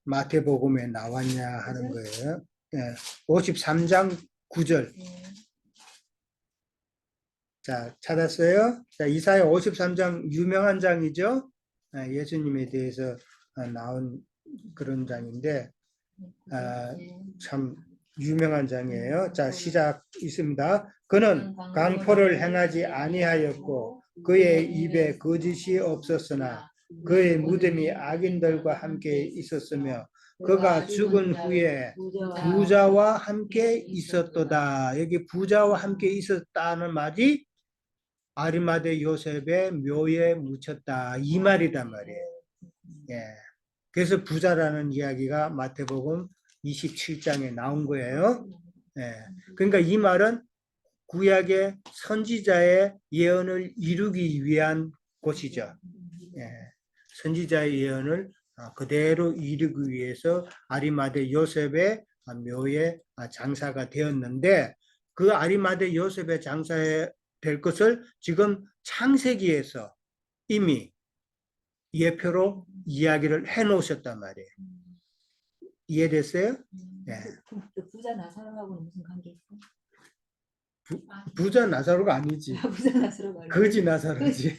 마태복음에 나왔냐 하는 거예요. 예. 53장 9절. 자, 찾았어요? 자, 이사야 53장 유명한 장이죠? 예수님에 대해서 나온 그런 장인데, 참 유명한 장이에요. 자, 시작 있습니다. 그는 강포를 행하지 아니하였고 그의 입에 거짓이 없었으나 그의 무덤이 악인들과 함께 있었으며 그가 죽은 후에 부자와 함께 있었도다. 여기 부자와 함께 있었다는 말이 아리마대 요셉의 묘에 묻혔다. 이 말이단 말이에요. 예. 그래서 부자라는 이야기가 마태복음 27장에 나온 거예요. 예. 그러니까 이 말은 구약의 선지자의 예언을 이루기 위한 곳이죠. 예. 선지자의 예언을 그대로 이루기 위해서 아리마대 요셉의 묘에 장사가 되었는데 그 아리마대 요셉의 장사에 될 것을 지금 창세기에서 이미 예표로 이야기를 해 놓으셨단 말이에요. 이해됐어요? 네. 부자 나사로하고는 무슨 관계 있어? 부자 나사로가 아니지. 부자 나사로가 거지 나사로지.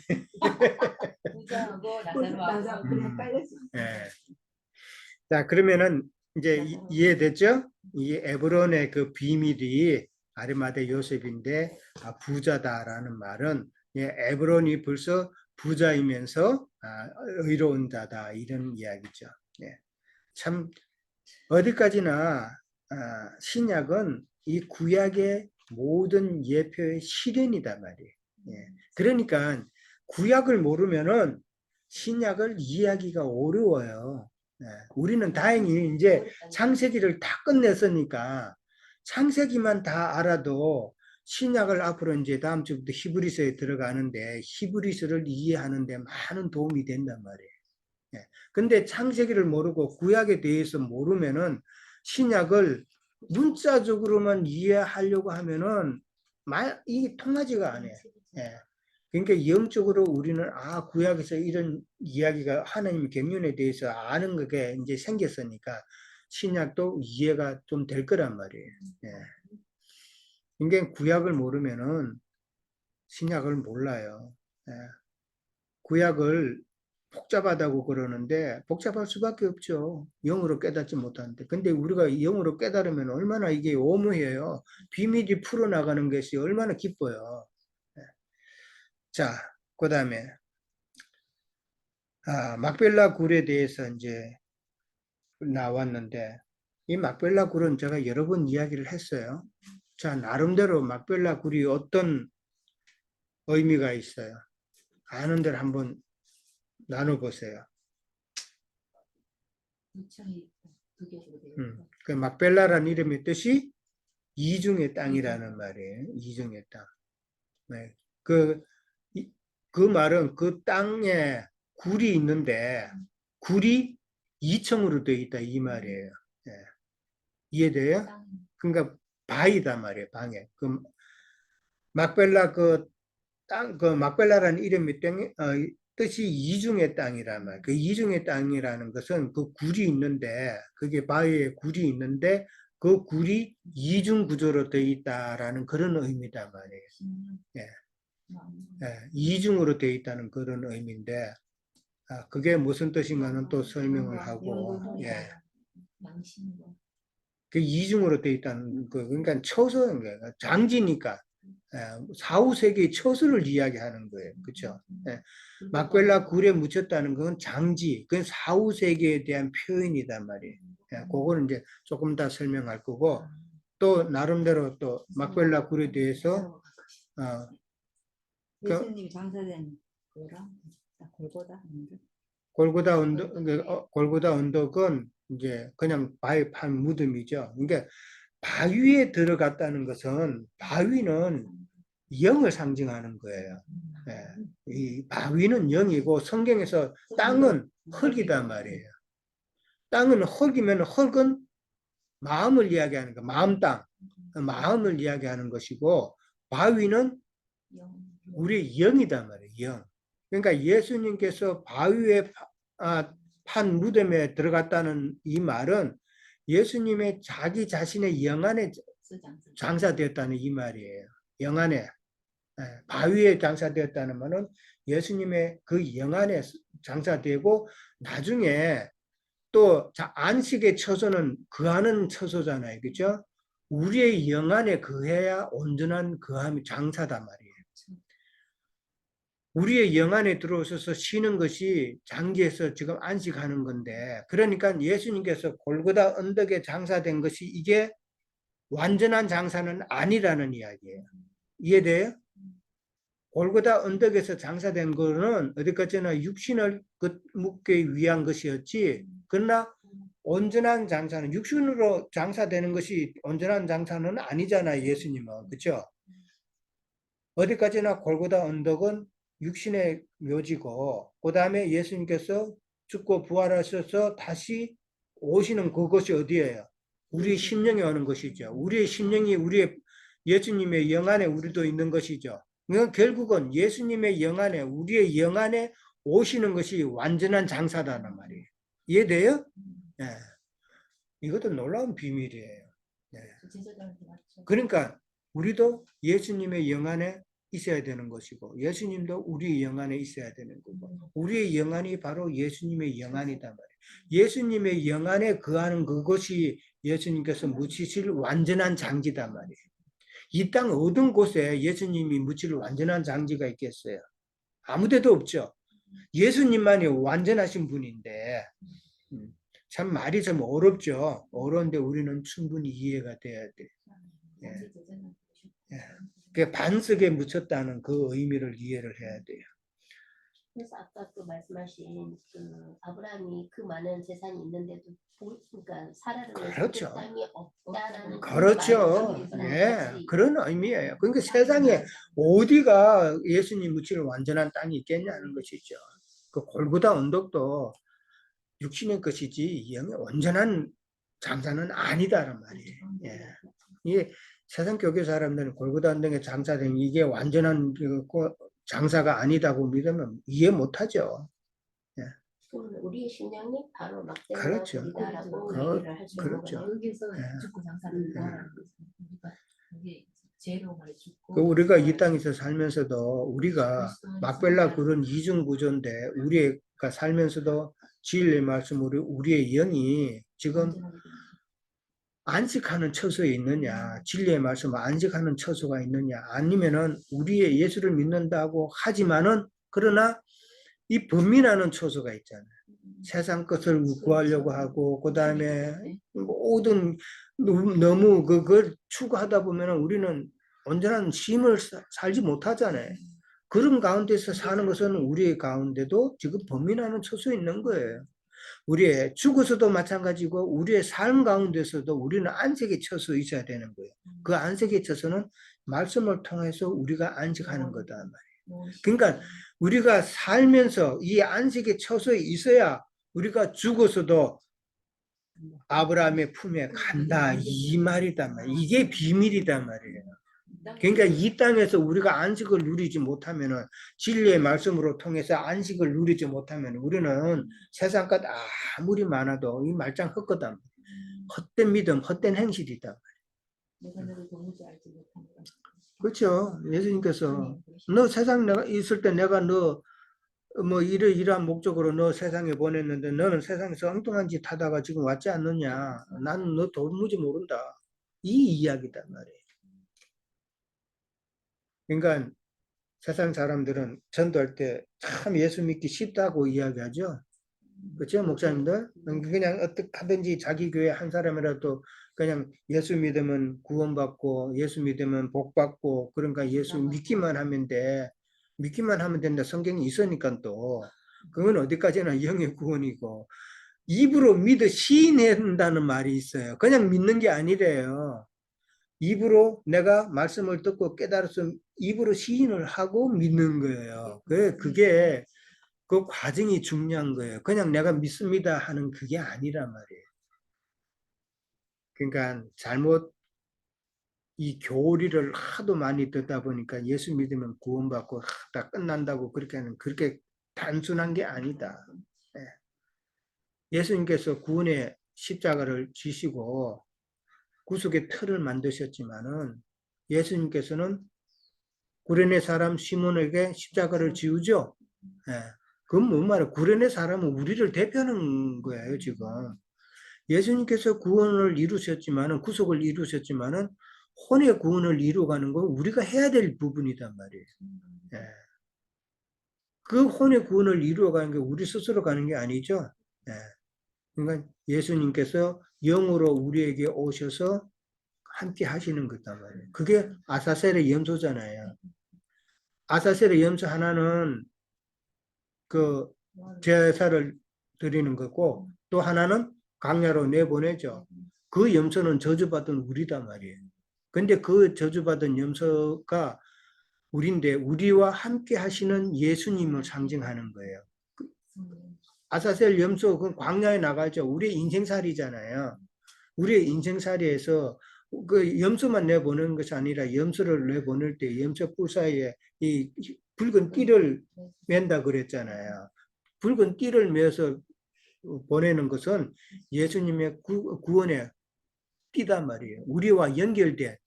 부자하고 나사로하고 그냥 깔렸어. 네. 자, 그러면은 이제 이해됐죠? 이 에브론의 그 비밀이 아리마대 요셉인데 부자다라는 말은 에브론이 벌써 부자이면서 의로운 자다 이런 이야기죠. 예. 참 어디까지나 신약은 이 구약의 모든 예표의 실현이다 말이에요. 예. 그러니까 구약을 모르면은 신약을 이해하기가 어려워요. 예. 우리는 다행히 이제 창세기를 다 끝냈으니까 창세기만 다 알아도 신약을 앞으로 이제 다음 주부터 히브리서에 들어가는데 히브리서를 이해하는 데 많은 도움이 된단 말이에요. 예. 근데 창세기를 모르고 구약에 대해서 모르면은 신약을 문자적으로만 이해하려고 하면은 이게 통하지가 않아요. 예. 그러니까 영적으로 우리는 구약에서 이런 이야기가 하나님 경륜에 대해서 아는 게 이제 생겼으니까 신약도 이해가 좀 될 거란 말이에요. 예. 그러니까 구약을 모르면은 신약을 몰라요. 예. 구약을 복잡하다고 그러는데 복잡할 수밖에 없죠. 영으로 깨닫지 못하는데. 근데 우리가 영으로 깨달으면 얼마나 이게 오묘해요. 비밀이 풀어나가는 것이 얼마나 기뻐요. 자, 그 다음에 막벨라 굴에 대해서 이제 나왔는데 이 막벨라 굴은 제가 여러 번 이야기를 했어요. 자, 나름대로 막벨라 굴이 어떤 의미가 있어요. 아는 대로 한번 나눠보세요. 그 막벨라라는 이름의 뜻이 이중의 땅이라는 말이에요. 이중의 땅. 네. 그 말은 그 땅에 굴이 있는데 굴이 2층으로 되어 있다 이 말이에요. 네. 이해돼요? 그러니까 바위다 말이에요. 방에. 그 막벨라 그 막벨라라는 이름의 뜻이 이중의 땅이란 말. 그 이중의 땅이라는 것은 그 굴이 있는데, 그게 바위에 굴이 있는데 그 굴이 이중 구조로 되어 있다라는 그런 의미단 말이에요. 예. 이중으로 되어 있다는 그런 의미인데, 그게 무슨 뜻인가는 또 설명을 하고, 예. 그 이중으로 되어 있다는 거, 그러니까 처소인 거예요. 장지니까. 4, 5세기의 처소를 이야기하는 거예요. 그렇죠? 막벨라 굴에 묻혔다는 건 장지, 그건 4, 5세기에 대한 표현이단 말이에요. 그거는 이제 조금 더 설명할 거고, 또 나름대로 또 막벨라 굴에 대해서 예수님이 장사된 거랑 골고다 골고다 언덕은 이제 그냥 바위 판 무덤이죠. 그러니까 바위에 들어갔다는 것은 바위는 영을 상징하는 거예요. 이 바위는 영이고 성경에서 땅은 흙이단 말이에요. 땅은 흙이면 흙은 마음을 이야기하는 거, 마음 땅, 마음을 이야기하는 것이고 바위는 우리의 영이단 말이에요. 영. 그러니까 예수님께서 바위에 판 무덤에 들어갔다는 이 말은 예수님의 자기 자신의 영 안에 장사되었다는 이 말이에요. 영 안에. 바위에 장사되었다는 말은 예수님의 그 영 안에 장사되고 나중에 또 안식의 처소는 거하는 처소잖아요. 그죠? 우리의 영 안에 거해야 온전한 거함이 장사단 말이에요. 우리의 영 안에 들어오셔서 쉬는 것이 장지에서 지금 안식하는 건데, 그러니까 예수님께서 골고다 언덕에 장사된 것이 이게 완전한 장사는 아니라는 이야기예요. 이해돼요? 골고다 언덕에서 장사된 거는 어디까지나 육신을 묻기 위한 것이었지, 그러나 온전한 장사는 육신으로 장사되는 것이 온전한 장사는 아니잖아요. 예수님은. 그렇죠? 어디까지나 골고다 언덕은 육신의 묘지고, 그 다음에 예수님께서 죽고 부활하셔서 다시 오시는 그것이 어디예요? 우리 심령에 오는 것이죠. 우리의 심령이 우리의 예수님의 영 안에 우리도 있는 것이죠. 그러니까 결국은 예수님의 영 안에, 우리의 영 안에 오시는 것이 완전한 장사다는 말이에요. 이해돼요? 네. 이것도 놀라운 비밀이에요. 네. 그러니까 우리도 예수님의 영 안에 있어야 되는 것이고, 예수님도 우리의 영 안에 있어야 되는 거고, 우리의 영 안이 바로 예수님의 영 안이단 말이에요. 예수님의 영 안에 거하는 그것이 예수님께서 묻히실 완전한 장지단 말이에요. 이 땅 어떤 곳에 예수님이 묻힐 완전한 장지가 있겠어요? 아무데도 없죠. 예수님만이 완전하신 분인데, 참 말이 좀 어렵죠. 어려운데 우리는 충분히 이해가 돼야 돼. 예. 그 반석에 묻혔다는 그 의미를 이해를 해야 돼요. 그래서 아까 또 말씀하신 그 아브라함이 그 많은 재산이 있는데도 그러니까 사라를 그렇죠. 땅이 없다라는 그렇죠. 예, 그런 의미예요. 그러니까 세상에 어디가 예수님 묻힐 완전한 땅이 있겠냐는 것이죠. 그 골고다 언덕도 육신의 것이지 영의 온전한 장사는 아니다란 말이에요. 예. 이게 세상 교회 사람들은 골고다 언덕에 장사된 이게 완전한 장사가 아니다고 믿으면 이해 못하죠. 예. 우리의 심령이 바로 막대나 그렇죠. 이다라고 얘기를 할 수 있는 그렇죠. 거예요. 여기서 예. 죽고 장사된다. 이게 죄로 많이 죽고. 그 우리가 이 땅에서 살면서도 우리가 막벨라 그런 이중 구조인데 우리가 살면서도 진리의 말씀으로 우리의 영이 지금 안식하는 처소에 있느냐, 진리의 말씀 안식하는 처소가 있느냐, 아니면은 우리의 예수를 믿는다고 하지만은 그러나 이 범민하는 처소가 있잖아요. 세상 것을 구하려고 하고 그 다음에 모든 너무 그걸 추구하다 보면은 우리는 온전한 힘을 살지 못하잖아요. 그런 가운데서 사는 것은 우리 가운데도 지금 범민하는 처소에 있는 거예요. 우리의 죽어서도 마찬가지고 우리의 삶 가운데서도 우리는 안식에 처서 있어야 되는 거예요. 그 안식에 처서는 말씀을 통해서 우리가 안식하는 거다 말이에요. 그러니까 우리가 살면서 이 안식에 처서 있어야 우리가 죽어서도 아브라함의 품에 간다 이 말이단 말이에요. 이게 비밀이단 말이에요. 그러니까 이 땅에서 우리가 안식을 누리지 못하면은 진리의 말씀으로 통해서 안식을 누리지 못하면 우리는 세상 것 아무리 많아도 이 말짱 헛거다. 헛된 믿음, 헛된 행실이다. 내가 너를 도무지 알지 못한다. 그렇죠. 예수님께서 너 세상 내가 있을 때 내가 너 뭐 이러한 목적으로 너 세상에 보냈는데 너는 세상에서 엉뚱한 짓 하다가 지금 왔지 않느냐. 나는 너 도무지 모른다. 이 이야기단 말이에요. 그러니까 세상 사람들은 전도할 때 참 예수 믿기 쉽다고 이야기하죠. 그렇죠, 목사님들? 그냥 어떻게 하든지 자기 교회 한 사람이라도 그냥 예수 믿으면 구원받고 예수 믿으면 복받고 그러니까 예수 믿기만 하면 돼. 믿기만 하면 된다. 성경이 있으니까 또 그건 어디까지나 영의 구원이고 입으로 믿어 시인한다는 말이 있어요. 그냥 믿는 게 아니래요. 입으로 내가 말씀을 듣고 깨달아서 입으로 시인을 하고 믿는 거예요. 그게 그 과정이 중요한 거예요. 그냥 내가 믿습니다 하는 그게 아니란 말이에요. 그러니까 잘못 이 교리를 하도 많이 듣다 보니까 예수 믿으면 구원받고 다 끝난다고 그렇게 하는 그렇게 단순한 게 아니다. 예수님께서 구원의 십자가를 지시고 구속의 틀을 만드셨지만은 예수님께서는 구레네 사람 시몬에게 십자가를 지우죠. 그건 뭔 말이에요? 구레네 사람은 우리를 대표하는 거예요, 지금. 예수님께서 구원을 이루셨지만은, 구속을 이루셨지만은, 혼의 구원을 이루어가는 건 우리가 해야 될 부분이단 말이에요. 그 혼의 구원을 이루어가는 게 우리 스스로 가는 게 아니죠. 그러니까 예수님께서 영으로 우리에게 오셔서 함께 하시는 거단 말이에요. 그게 아사셀의 염소잖아요. 아사셀의 염소 하나는 그 제사를 드리는 거고 또 하나는 광야로 내보내죠. 그 염소는 저주받은 우리단 말이에요. 근데 그 저주받은 염소가 우리인데 우리와 함께 하시는 예수님을 상징하는 거예요. 아사셀 염소 그 광야에 나가죠. 우리의 인생살이잖아요. 우리의 인생살이에서 그 염소만 내보내는 것이 아니라 염소를 내보낼 때 염소 뿔 사이에 이 붉은 띠를 맨다 그랬잖아요. 붉은 띠를 매서 보내는 것은 예수님의 구원의 띠단 말이에요. 우리와 연결된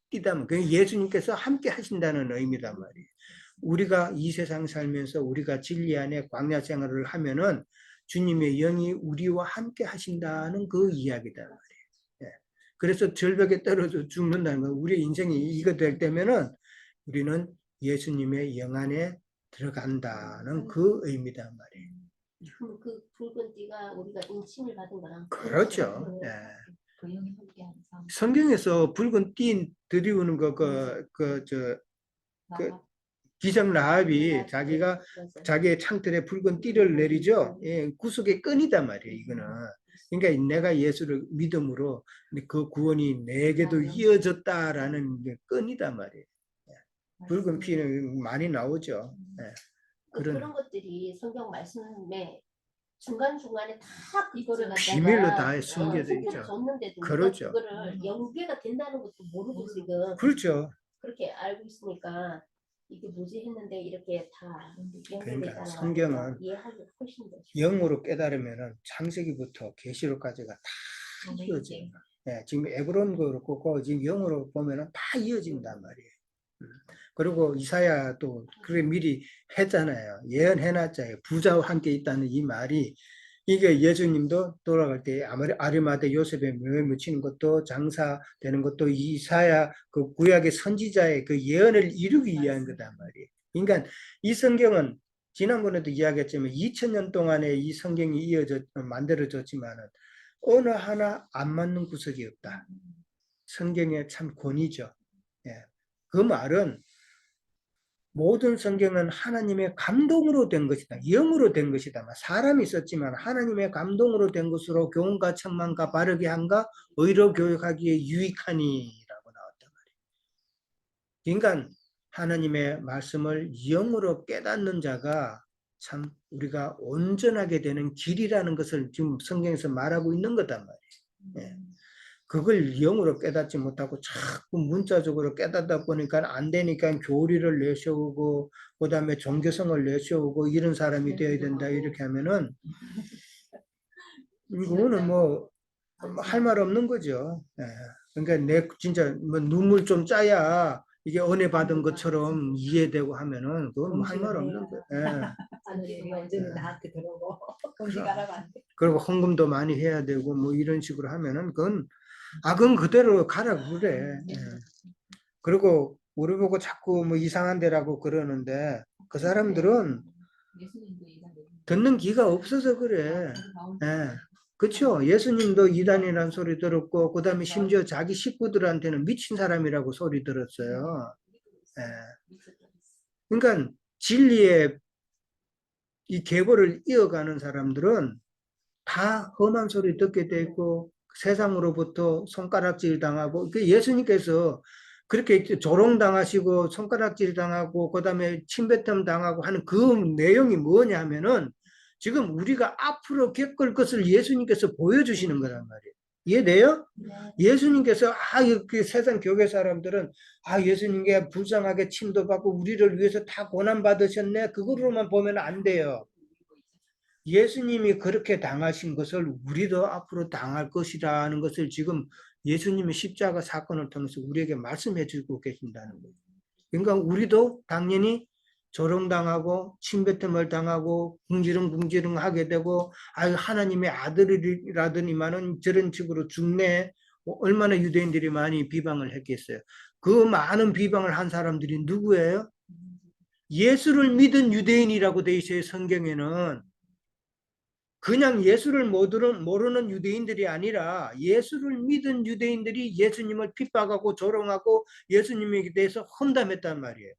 띠단 말이에요. 예수님께서 함께 하신다는 의미단 말이에요. 우리가 이 세상 살면서 우리가 진리 안에 광야 생활을 하면은 주님의 영이 우리와 함께 하신다는 그 이야기다 말이에요. 그래서 절벽에 떨어져 죽는다는 거. 우리 인생이 이거 될 때면은 우리는 예수님의 영 안에 들어간다는 그 의미단 말이에요. 그 붉은 띠가 우리가 인침을 받은 거랑 그렇죠. 그 영이 함께하는 삶. 성경에서 붉은 띠 드리우는 거, 기적 라합이 자기가 자기의 창틀에 붉은 띠를 내리죠. 구속의 끈이단 말이에요, 이거는. 그러니까 내가 예수를 믿음으로 그 구원이 내게도 이어졌다라는 게 끈이단 말이에요. 붉은 피는 많이 나오죠. 그런 것들이 성경 말씀에 중간중간에 다 이거를 비밀로 다 숨겨져 있죠. 줬는데도 그렇죠. 그거를 연계가 된다는 것도 모르고 지금 그렇죠. 그렇게 알고 있으니까 이게 뭐지 했는데 이렇게 다 그러니까 성경은 이해하기 훨씬 더 영으로 깨달으면은 창세기부터 계시록까지가 다 이어져요. 지금 에브론도 그렇고 지금 영으로 보면은 다 이어진단 말이에요. 그리고 이사야도 그래 미리 했잖아요. 예언해놨잖아요. 부자와 함께 있다는 이 말이 이게 예수님도 돌아갈 때 아리마대 요셉의 묘에 묻히는 것도 장사되는 것도 이사야 그 구약의 선지자의 그 예언을 이루기 위한 거단 말이에요. 그러니까 이 성경은 지난번에도 이야기했지만 2000년 동안에 이 성경이 만들어졌지만은 어느 하나 안 맞는 구석이 없다. 성경의 참 권위죠. 그 말은 모든 성경은 하나님의 감동으로 된 것이다. 영으로 된 것이다. 사람이 썼지만 하나님의 감동으로 된 것으로 교훈과 천만과 바르게 한가 의로 교육하기에 유익하니라고 나왔단 말이에요. 그러니까 하나님의 말씀을 영으로 깨닫는 자가 참 우리가 온전하게 되는 길이라는 것을 지금 성경에서 말하고 있는 거단 말이에요. 그걸 영으로 깨닫지 못하고 자꾸 문자적으로 깨닫다 보니까 안 되니까 교리를 내세우고 그다음에 종교성을 내세우고 이런 사람이 되어야 된다 이렇게 하면은 이거는 뭐 할 말 없는 거죠. 예. 그러니까 내 진짜 뭐 눈물 좀 짜야 이게 은혜 받은 것처럼 이해되고 하면은 그건 뭐 할 말 없는 거예요. 예. 하늘이 언제는 나한테 들어오고 거기 가라고 안 돼. 그리고 헌금도 많이 해야 되고 뭐 이런 식으로 하면은 그건 그대로 가라 그래. 예. 그리고 우리 보고 자꾸 뭐 이상한 데라고 그러는데 그 사람들은 예수님도 이단이에요. 듣는 귀가 없어서 그래. 예. 그렇죠. 예수님도 이단이라는 소리 들었고 그다음에 심지어 자기 식구들한테는 미친 사람이라고 소리 들었어요. 예. 그러니까 진리의 이 계보를 이어가는 사람들은 다 험한 소리 듣게 돼 있고 세상으로부터 손가락질 당하고 그 예수님께서 그렇게 조롱당하시고 손가락질 당하고 그다음에 침뱉음 당하고 하는 그 내용이 뭐냐면은 지금 우리가 앞으로 겪을 것을 예수님께서 보여주시는 거란 말이에요. 이해돼요? 예수님께서 그 세상 교회 사람들은 예수님께 불쌍하게 침도 받고 우리를 위해서 다 고난 받으셨네 그거로만 보면 안 돼요. 예수님이 그렇게 당하신 것을 우리도 앞으로 당할 것이라는 것을 지금 예수님의 십자가 사건을 통해서 우리에게 말씀해 주고 계신다는 거예요. 그러니까 우리도 당연히 조롱당하고 침뱉음을 당하고 궁지렁궁지렁 하게 되고 하나님의 아들이라더니만은 저런 식으로 죽네. 얼마나 유대인들이 많이 비방을 했겠어요. 그 많은 비방을 한 사람들이 누구예요? 예수를 믿은 유대인이라고 돼 있어요. 성경에는. 그냥 예수를 모르는 유대인들이 아니라 예수를 믿은 유대인들이 예수님을 핍박하고 조롱하고 예수님에 대해서 험담했단 말이에요.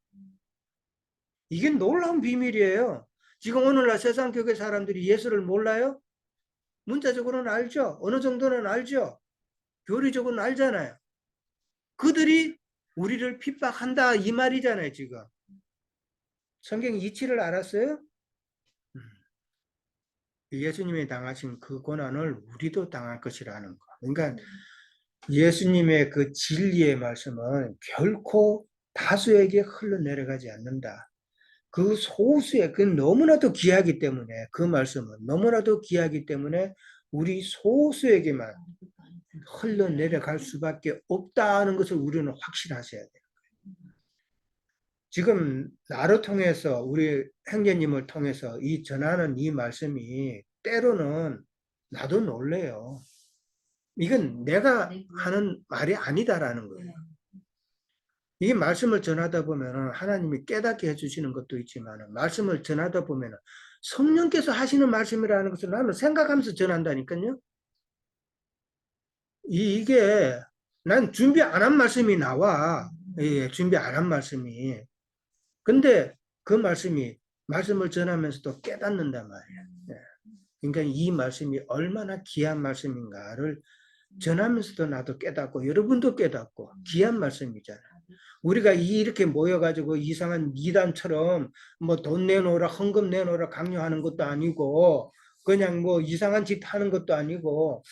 이게 놀라운 비밀이에요. 지금 오늘날 세상 교회 사람들이 예수를 몰라요? 문자적으로는 알죠. 어느 정도는 알죠. 교리적으로는 알잖아요. 그들이 우리를 핍박한다 이 말이잖아요. 지금. 성경 이치를 알았어요? 예수님이 당하신 그 고난을 우리도 당할 것이라는 거. 그러니까 예수님의 그 진리의 말씀은 결코 다수에게 흘러내려가지 않는다. 그 소수의, 그 너무나도 귀하기 때문에, 그 말씀은 너무나도 귀하기 때문에 우리 소수에게만 흘러내려갈 수밖에 없다는 것을 우리는 확실하셔야 돼요. 지금 나를 통해서 우리 형제님을 통해서 이 전하는 이 말씀이 때로는 나도 놀래요. 이건 내가 하는 말이 아니다라는 거예요. 이 말씀을 전하다 보면 하나님이 깨닫게 해주시는 것도 있지만 말씀을 전하다 보면 성령께서 하시는 말씀이라는 것을 나는 생각하면서 전한다니까요. 이게 난 준비 안 한 말씀이 나와. 예, 준비 안 한 말씀이. 근데 그 말씀을 전하면서도 깨닫는단 말이야. 예. 그러니까 이 말씀이 얼마나 귀한 말씀인가를 전하면서도 나도 깨닫고 여러분도 깨닫고 귀한 말씀이잖아. 우리가 이렇게 모여가지고 이상한 이단처럼 뭐 돈 내놓으라 헌금 내놓으라 강요하는 것도 아니고 그냥 뭐 이상한 짓 하는 것도 아니고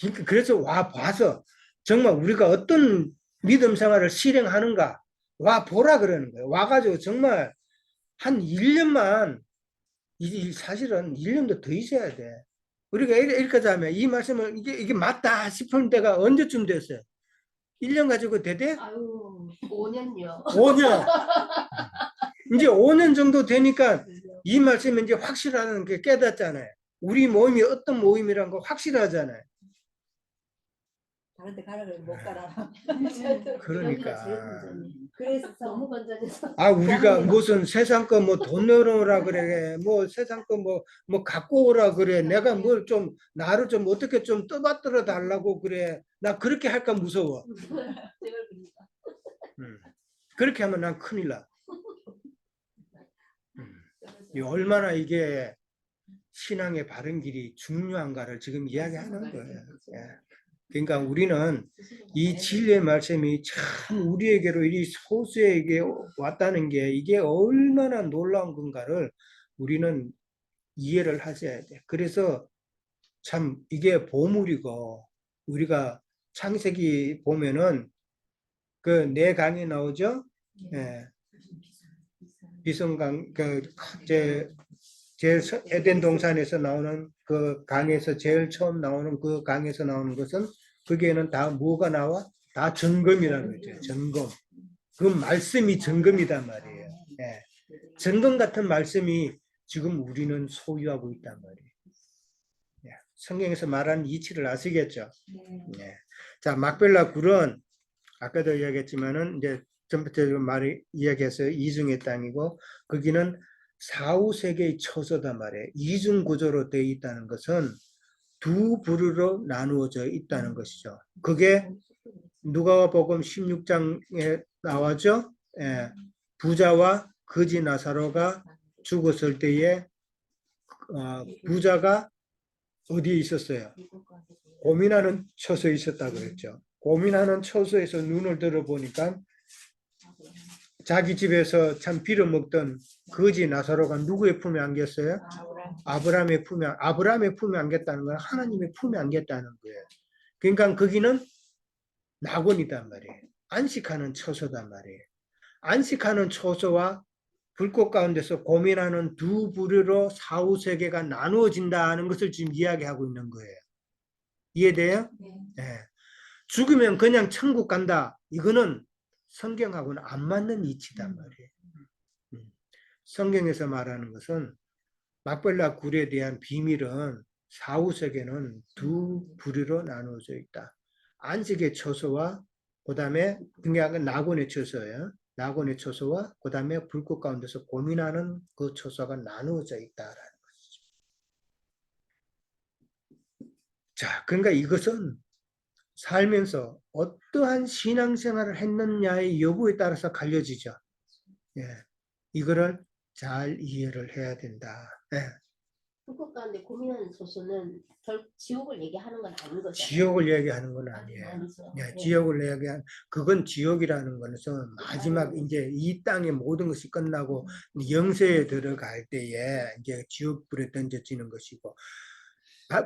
그러니까 그래서 와 봐서 정말 우리가 어떤 믿음 생활을 실행하는가 와 보라 그러는 거예요. 와가지고 정말 한 1년만 사실은 1년도 더 있어야 돼. 우리가 이렇게 하면 이 말씀을 이게 맞다 싶은 때가 언제쯤 됐어요? 1년 가지고 되대? 아유, 5년요. 5년. 이제 5년 정도 되니까 이 말씀이 이제 확실하다는 게 깨닫잖아요. 우리 모임이 어떤 모임이란 거 확실하잖아요. 다른 데 가라 그러면 못 가라. 그러니까. 그래서 너무 건전해서. 우리가 무슨 세상 거 뭐 돈 내놓으라 그래. 뭐 세상 거 뭐 갖고 오라 그래. 내가 뭘 좀, 나를 좀 어떻게 좀 떠받들어 달라고 그래. 나 그렇게 할까 무서워. 그렇게 하면 난 큰일 나. 얼마나 이게 신앙의 바른 길이 중요한가를 지금 이야기하는 거예요. 예. 그러니까 우리는 이 진리의 말씀이 참 우리에게로 이 소수에게 왔다는 게 이게 얼마나 놀라운 건가를 우리는 이해를 하셔야 돼. 그래서 참 이게 보물이고 우리가 창세기 보면은 그 네 강이 나오죠. 예, 비성강 그제 제일 에덴 동산에서 나오는 그 강에서 제일 처음 나오는 그 강에서 나오는 것은 거기에는 다 뭐가 나와? 다 전검이라는 거죠. 전검. 그 말씀이 전검이단 말이에요. 예. 전검 같은 말씀이 지금 우리는 소유하고 있단 말이에요. 예. 성경에서 말하는 이치를 아시겠죠? 예. 자, 막벨라 굴은 아까도 이야기했지만은 이제 전부터 말이 이야기했어요. 이중의 땅이고 거기는 4, 5세계의 처소단 말이에요. 이중 구조로 되어 있다는 것은 두 부류로 나누어져 있다는 것이죠. 그게 누가복음 16장에 나와죠. 예. 부자와 거지 나사로가 죽었을 때에 부자가 어디에 있었어요? 고민하는 처소에 있었다고 그랬죠. 고민하는 처소에서 눈을 들어보니까 자기 집에서 참 빌어먹던 거지 나사로가 누구의 품에 안겼어요? 아브라함의 품에 안겼다는 건 하나님의 품에 안겼다는 거예요. 그러니까 거기는 낙원이단 말이에요. 안식하는 처소단 말이에요. 안식하는 처소와 불꽃 가운데서 고민하는 두 부류로 사후 세계가 나누어진다는 것을 지금 이야기하고 있는 거예요. 이해돼요? 네. 죽으면 그냥 천국 간다. 이거는 성경하고는 안 맞는 이치단 말이에요. 성경에서 말하는 것은 막벨라 굴에 대한 비밀은 사후 세계는 두 부류로 나누어져 있다. 안식의 처소와 그다음에 그냥 낙원의 처소예요. 낙원의 처소와 그다음에 불꽃 가운데서 고민하는 그 처소가 나누어져 있다라는 것이죠. 자, 그러니까 이것은 살면서 어떠한 신앙생활을 했느냐의 여부에 따라서 갈려지죠. 예, 이거를 잘 이해를 해야 된다. 예. 불꽃 가운데 고민하는 소수는 지옥을 얘기하는 건 아닌 거잖아요. 지옥을 얘기하는 건 아니에요. 아니죠. 예, 지옥을 얘기한 그건 지옥이라는 것은 마지막 이제 이 땅의 모든 것이 끝나고 영세에 들어갈 때에 이제 지옥불에 던져지는 것이고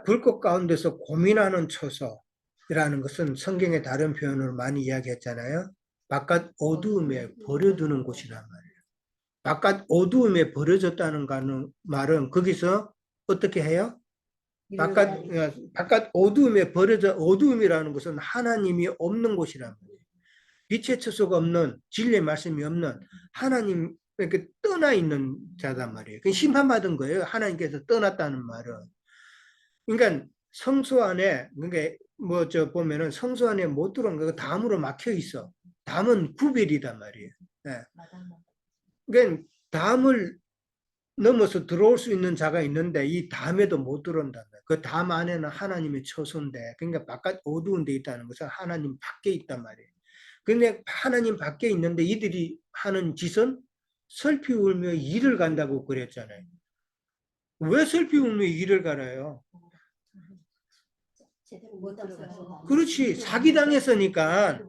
불꽃 가운데서 고민하는 처소라는 것은 성경의 다른 표현으로 많이 이야기했잖아요. 바깥 어두움에 버려두는 곳이란 말이에요. 바깥 어두움에 버려졌다는 말은 거기서 어떻게 해요? 바깥 어두움에 버려져, 어두움이라는 것은 하나님이 없는 곳이란 말이에요. 빛의 처소가 없는, 진리의 말씀이 없는 하나님 이렇게 떠나 있는 자단 말이에요. 그 심판받은 거예요. 하나님께서 떠났다는 말은. 그러니까 성소 안에, 그러니까 뭐 저 보면은 성소 안에 못 들어온 거 담으로 막혀 있어. 담은 구별이단 말이에요. 네. 그러니까 담을 넘어서 들어올 수 있는 자가 있는데 이 담에도 못 들어온다. 그 담 안에는 하나님의 처소인데, 그러니까 바깥 어두운 데 있다는 것은 하나님 밖에 있단 말이에요. 근데 하나님 밖에 있는데 이들이 하는 짓은 슬피 울며 일을 간다고 그랬잖아요. 왜 슬피 울며 일을 갈아요? 제대로 못 들어가서. 그렇지. 사기당했으니까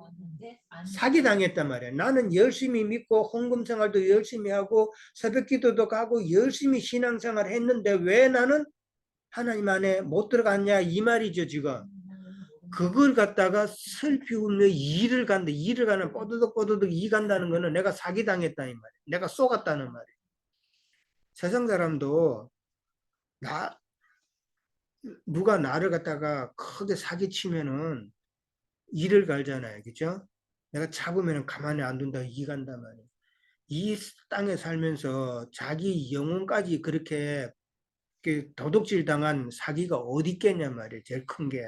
사기당했단 말이에요. 나는 열심히 믿고 헌금 생활도 열심히 하고 새벽 기도도 가고 열심히 신앙생활 했는데 왜 나는 하나님 안에 못 들어갔냐 이 말이죠 지금. 그걸 갖다가 슬피 울며 일을 간다. 일을 가는 뽀드득 이 간다는 거는 내가 사기당했다 이 말이에요. 내가 쏘갔다는 말이에요. 세상 사람도 누가 나를 갖다가 크게 사기치면은 일을 갈잖아요. 그죠? 내가 잡으면 가만히 안 둔다 이 간단 말이에요. 이 땅에 살면서 자기 영혼까지 그렇게 도둑질 당한 사기가 어디 있겠냐 말이에요. 제일 큰 게.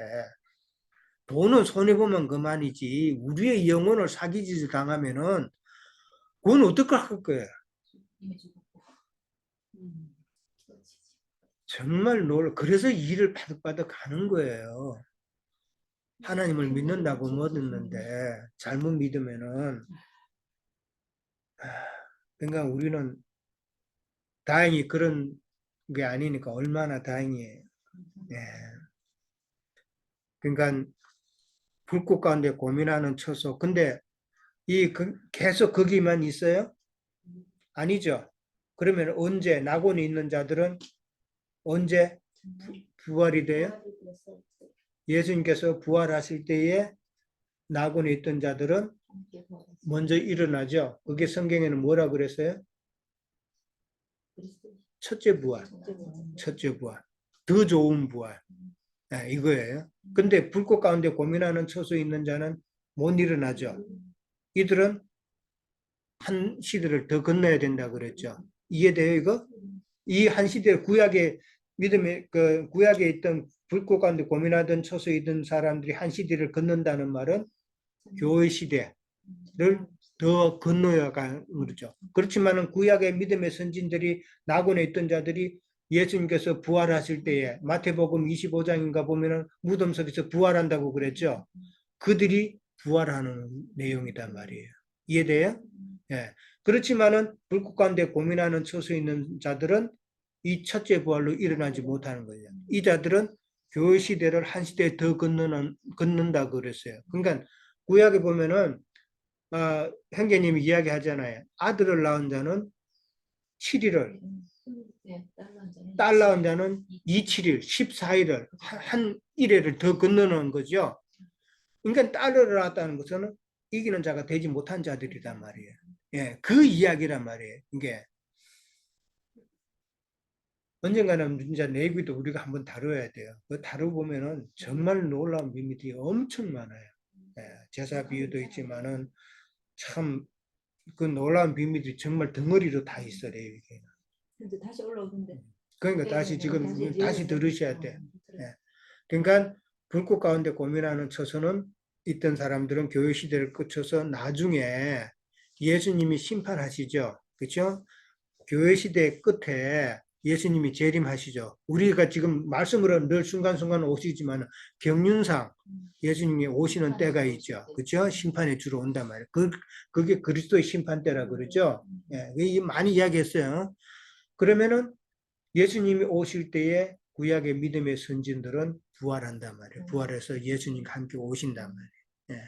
돈은 손해보면 그만이지 우리의 영혼을 사기짓을 당하면은 그건 어떡할 거예요. 정말 그래서 일을 바득바득 하는 거예요. 하나님을 믿는다고 믿었는데 잘못 믿으면은 그러니까 우리는 다행히 그런 게 아니니까 얼마나 다행이에요. 예. 그러니까 불꽃 가운데 고민하는 처소. 근데 계속 거기만 있어요? 아니죠. 그러면 언제 낙원에 있는 자들은 언제 부활이 돼요? 부활이 됐어요. 예수님께서 부활하실 때에 낙원에 있던 자들은 함께 부활했어요. 먼저 일어나죠. 그게 성경에는 뭐라 그랬어요? 그리스도 첫째 부활. 첫째 부활. 더 좋은 부활. 이거예요. 근데 불꽃 가운데 고민하는 처소에 있는 자는 못 일어나죠. 이들은 한 시대를 더 건너야 된다 그랬죠. 이해돼요, 이거? 이 한 시대 구약의 믿음의 그 구약에 있던 불꽃 가운데 고민하던 처소에 있던 사람들이 한 시대를 건넌다는 말은 교회 시대를 더 건너야 가는 거죠. 그렇지만은 구약의 믿음의 선진들이 낙원에 있던 자들이 예수님께서 부활하실 때에 마태복음 25장인가 보면은 무덤 속에서 부활한다고 그랬죠. 그들이 부활하는 내용이단 말이에요. 이해돼요? 예. 그렇지만은 불꽃 가운데 고민하는 처소에 있는 자들은 이 첫째 부활로 일어나지 못하는 거예요. 이 자들은 교회 시대를 한 시대 더 건넌다 그랬어요. 그러니까 구약에 보면은 형제님이 이야기하잖아요. 아들을 낳은 자는 7일을, 네, 딸 낳은 자는 27일, 14일을 한 일회를 더 건너는 거죠. 그러니까 딸을 낳았다는 것은 이기는 자가 되지 못한 자들이란 말이에요. 예, 그 이야기란 말이에요. 이게 언젠가는 진짜 내귀도 우리가 한번 다뤄야 돼요. 그 다뤄보면은 정말 놀라운 비밀이 엄청 많아요. 예, 제사 비유도 있지만은 참 그 놀라운 비밀이 정말 덩어리로 다 있어요. 이게. 근데 다시 올라오던데. 그러니까 네, 다시 네, 지금 다시 다시 들으셔야 돼. 예. 그러니까 불꽃 가운데 고민하는 처소는 있던 사람들은 교회 시대를 거쳐서 나중에 예수님이 심판하시죠. 그렇죠? 교회 시대 끝에 예수님이 재림하시죠. 우리가 지금 말씀으로 늘 순간순간 오시지만 경륜상 예수님이 오시는 때가 있죠. 그렇죠? 심판에 주로 온단 말이에요. 그게 그리스도의 심판 때라 그러죠. 예, 많이 이야기했어요. 그러면은 예수님이 오실 때에 구약의 믿음의 선진들은 부활한단 말이에요. 부활해서 예수님과 함께 오신단 말이에요. 예.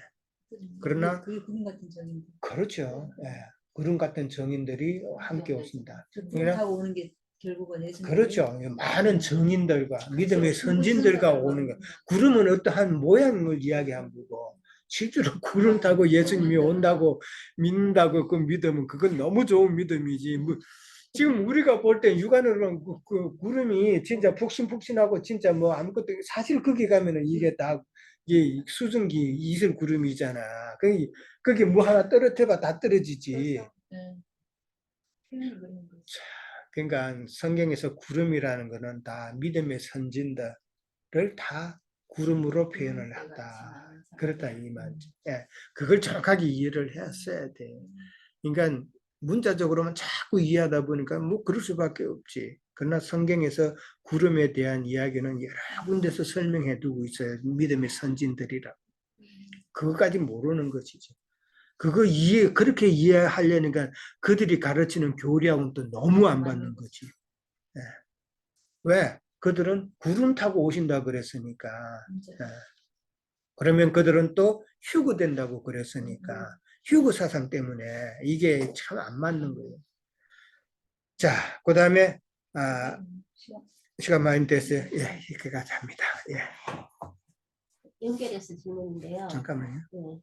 그러나 그게 구름 같은 정인데. 그렇죠. 예. 구름 같은 정인들이 함께 오신다. 구름 그러나 타고 오는 게 결국은 예수님. 그렇죠. 많은 정인들과 믿음의 선진들과 오는 거. 구름은 어떠한 모양을 이야기한 거고 실제로 구름 타고 예수님이 온다고 믿는다고 그 믿음은 그건 너무 좋은 믿음이지. 뭐 지금 우리가 볼 때 육안으로는 그 구름이 진짜 푹신푹신하고 진짜 뭐 아무것도 사실 거기 가면은 이게 다 이게 수증기 이슬 구름이잖아. 거기 뭐 하나 떨어뜨려봐 다 떨어지지. 네. 표현을 그리는 거죠. 그러니까 성경에서 구름이라는 것은 다 믿음의 선진들을 다 구름으로 표현을 한다. 그렇다 이 말이지. 예, 그걸 정확하게 이해를 했어야 돼. 그러니까 문자적으로만 자꾸 이해하다 보니까 뭐 그럴 수밖에 없지. 그러나 성경에서 구름에 대한 이야기는 여러 군데서 설명해 두고 있어요. 믿음의 선진들이라. 그것까지 모르는 것이지. 그렇게 이해하려니까 그들이 가르치는 교리하고는 또 너무 안 받는 거지. 예. 왜? 그들은 구름 타고 오신다 그랬으니까. 예. 그러면 그들은 또 휴거된다고 그랬으니까. 휴거 사상 때문에 이게 참 안 맞는 거예요. 자, 그 다음에, 시간 많이 됐어요. 예, 이렇게 가자 합니다. 예. 연결해서 질문인데요. 잠깐만요. 네.